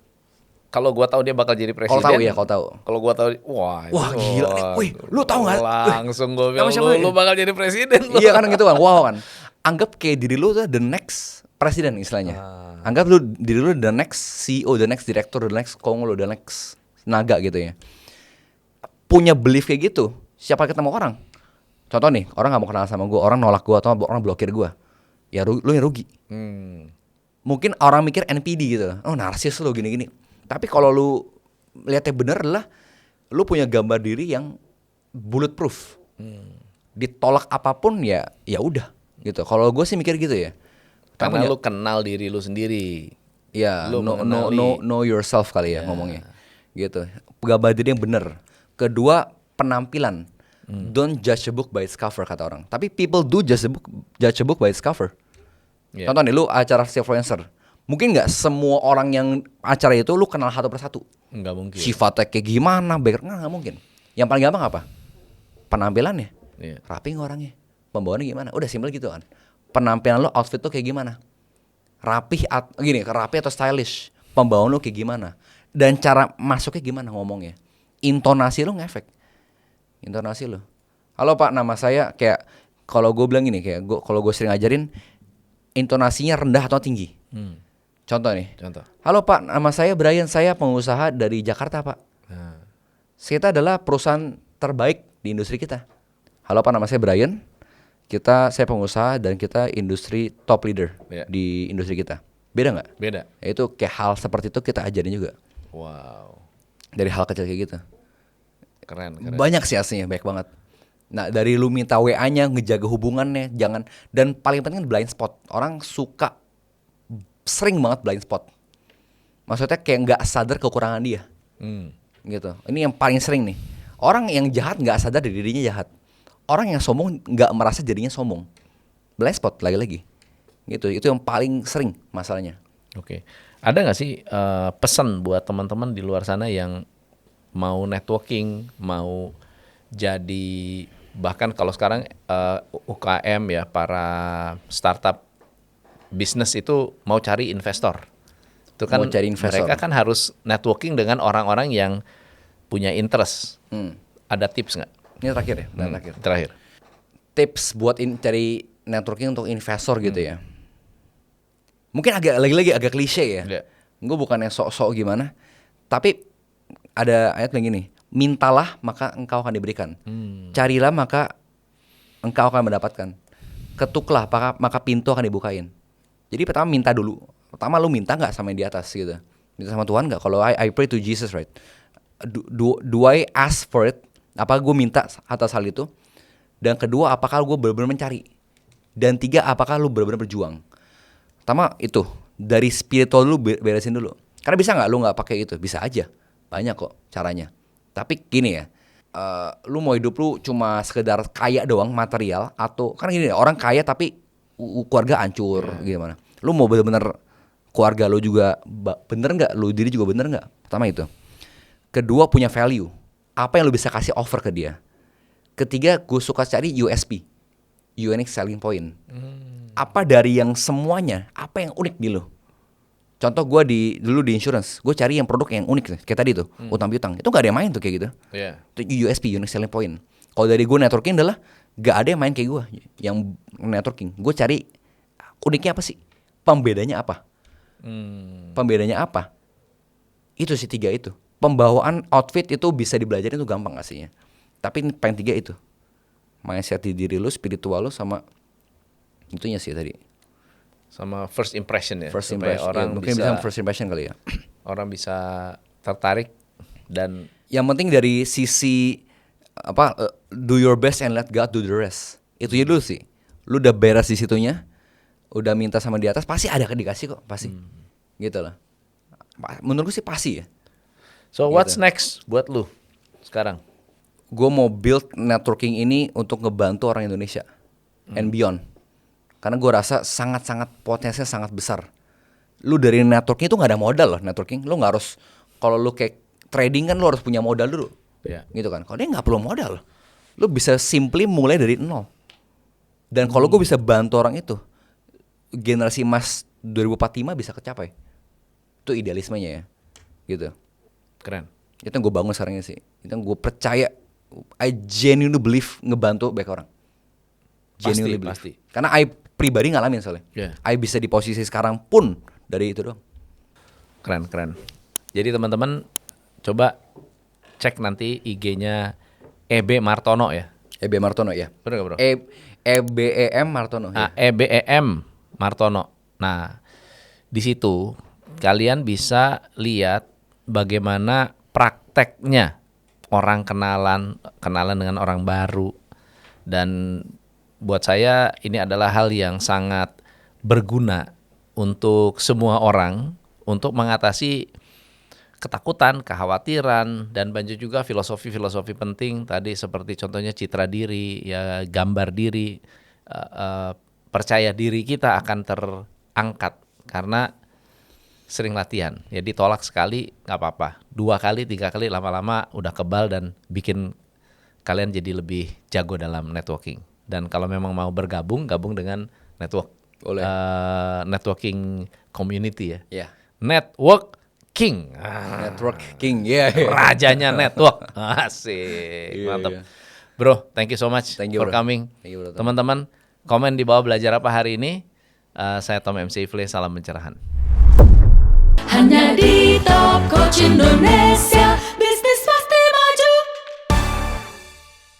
kalau gua tahu dia bakal jadi presiden. Kalau tahu. Kalau gua tahu, wah gila nih. Wih, lu tahu nggak? Langsung gua bilang siapa lu bakal jadi presiden. Iya kan gitu kan, wow kan. Anggap kayak diri lu tuh the next presiden istilahnya. Anggap lu diri lu the next CEO, the next director, the next Kongo, the next naga gitu ya. Punya belief kayak gitu, siapa ketemu orang? Contoh nih, orang nggak mau kenal sama gue, orang nolak gue atau orang blokir gue, ya lu yang rugi. Mungkin orang mikir NPD gitu, oh narsis lu gini-gini. Tapi kalau lu lihatnya bener adalah lu punya gambar diri yang bulletproof. Ditolak apapun ya udah gitu. Kalau gue sih mikir gitu ya. Karena lu kenal diri lu sendiri. Ya, Lu know yourself kali ya ngomongnya. Gitu. Gambar diri yang bener. Kedua, penampilan. Don't judge a book by its cover kata orang. Tapi people do judge a book by its cover. Yeah. Contoh nih, lu acara influencer. Mungkin nggak semua orang yang acara itu lu kenal satu persatu. Nggak mungkin. Sifatnya kayak gimana, background nggak mungkin. Yang paling gampang apa? Penampilannya. Iya. Rapi nggak orangnya. Pembawaannya gimana? Udah simpel gitu kan. Penampilan lu, outfit tuh kayak gimana? Rapi atau stylish. Pembawaan lu kayak gimana? Dan cara masuknya gimana ngomongnya? Intonasi lu ngefek. Intonasi lu. Halo Pak, nama saya kayak kalau gue bilang gini kayak kalau gue sering ngajarin intonasinya rendah atau tinggi. Contoh nih. Contoh. Halo Pak, nama saya Brian, saya pengusaha dari Jakarta Pak. Nah. Kita adalah perusahaan terbaik di industri kita. Halo Pak, nama saya Brian. Saya pengusaha dan kita industri top leader di industri kita. Beda nggak? Beda. Itu kayak hal seperti itu kita ajarin juga. Wow. Dari hal kecil kayak gitu. Keren. Banyak sih aslinya, banyak banget. Nah dari lu minta WA-nya, ngejaga hubungannya, jangan. Dan paling penting blind spot. Orang suka sering banget blind spot. Maksudnya kayak nggak sadar kekurangan dia. Gitu. Ini yang paling sering nih. Orang yang jahat nggak sadar dirinya jahat. Orang yang sombong nggak merasa dirinya sombong. Blind spot lagi-lagi. Gitu. Itu yang paling sering masalahnya. Oke. Ada nggak sih pesan buat teman-teman di luar sana yang mau networking, mau jadi bahkan kalau sekarang UKM ya, para startup bisnis itu mau cari investor. Itu kan Mau cari investor. mereka kan harus networking dengan orang-orang yang punya interest. Ada tips nggak? Ini terakhir ya, Terakhir. Tips buat cari networking untuk investor gitu ya. Mungkin agak klise ya. Yeah. Gue bukan yang sok-sok gimana. Tapi ada ayat yang gini, mintalah maka engkau akan diberikan. Carilah maka engkau akan mendapatkan. Ketuklah maka pintu akan dibukain. Jadi pertama minta dulu. Pertama lu minta nggak sama yang di atas gitu. Minta sama Tuhan nggak? Kalau I pray to Jesus, right? Do I ask for it? Apa gue minta atas hal itu? Dan kedua, apakah gue benar-benar mencari? Dan tiga, apakah lu benar-benar berjuang? Pertama itu, dari spiritual lu beresin dulu. Karena bisa nggak lu nggak pakai itu? Bisa aja, banyak kok caranya. Tapi gini ya, lu mau hidup lu cuma sekedar kaya doang material atau kan gini orang kaya tapi keluarga hancur gimana? Lu mau benar-benar keluarga lu juga bener nggak? Lu diri juga bener nggak? Pertama itu. Kedua punya value. Apa yang lu bisa kasih offer ke dia? Ketiga, gue suka cari USP, unique selling point. Apa dari yang semuanya, apa yang unik di lu? Contoh gue dulu di insurance, gue cari yang produk yang unik kayak tadi tuh, utang piutang. Itu gak ada yang main tuh kayak gitu. Yeah. Itu USP, unique selling point. Kalau dari gue networking adalah gak ada yang main kayak gue yang networking. Gue cari uniknya apa sih? Pembedanya apa? Pembedanya apa? Itu sih tiga itu. Pembawaan outfit itu bisa dibelajarin itu gampang aslinya. Tapi paling tiga itu, mindset di diri lu, spiritual lu, sama itunya sih tadi. Sama first impression ya. First supaya impression, orang mungkin bisa first impression kali ya. Orang bisa tertarik dan yang penting dari sisi do your best and let God do the rest. Itu ya dulu sih. Lu udah beres di situnya, udah minta sama di atas, pasti ada dikasih kok, pasti. Gitu lah. Menurutku sih pasti ya. So what's next buat lu sekarang? Gue mau build networking ini untuk ngebantu orang Indonesia and beyond. Karena gue rasa sangat-sangat potensinya sangat besar. Lu dari networking itu gak ada modal loh networking. Lu gak harus, kalau lu kayak trading kan lu harus punya modal dulu. Yeah. Gitu kan. Kalau dia gak perlu modal. Lu bisa simply mulai dari nol. Dan kalau gue bisa bantu orang itu, generasi emas 2045 bisa kecapai. Itu idealismenya ya. Gitu. Keren. Itu yang gue bangun sekarang ini sih. Itu yang gue percaya, I genuinely believe ngebantu banyak orang. Genuinely believe. Pasti. Karena I pribadi ngalamin soalnya. Yeah. I bisa di posisi sekarang pun dari itu doang. Keren. Jadi teman-teman coba cek nanti IG-nya EB Martono ya. EB Martono ya. Bener gak bro? EBEM Martono. Ya. EBEM Martono. Nah, di situ kalian bisa lihat bagaimana prakteknya orang kenalan dengan orang baru. Dan buat saya ini adalah hal yang sangat berguna untuk semua orang untuk mengatasi ketakutan, kekhawatiran, dan banyak juga filosofi-filosofi penting tadi seperti contohnya citra diri, ya gambar diri, percaya diri kita akan terangkat karena sering latihan. Ya ditolak sekali nggak apa-apa, 2 kali, 3 kali lama-lama udah kebal dan bikin kalian jadi lebih jago dalam networking. Dan kalau memang mau bergabung, gabung dengan Boleh. networking community ya. Ya. Network King. Network King, ya. Rajanya network. Asik. Iya, Mantap. iya. Bro, thank you so much Thank you, for bro. coming. Thank you, bro. Teman-teman, komen di bawah belajar apa hari ini. Saya Tom MC Ifle, salam pencerahan. Hanya di Top Coach Indonesia.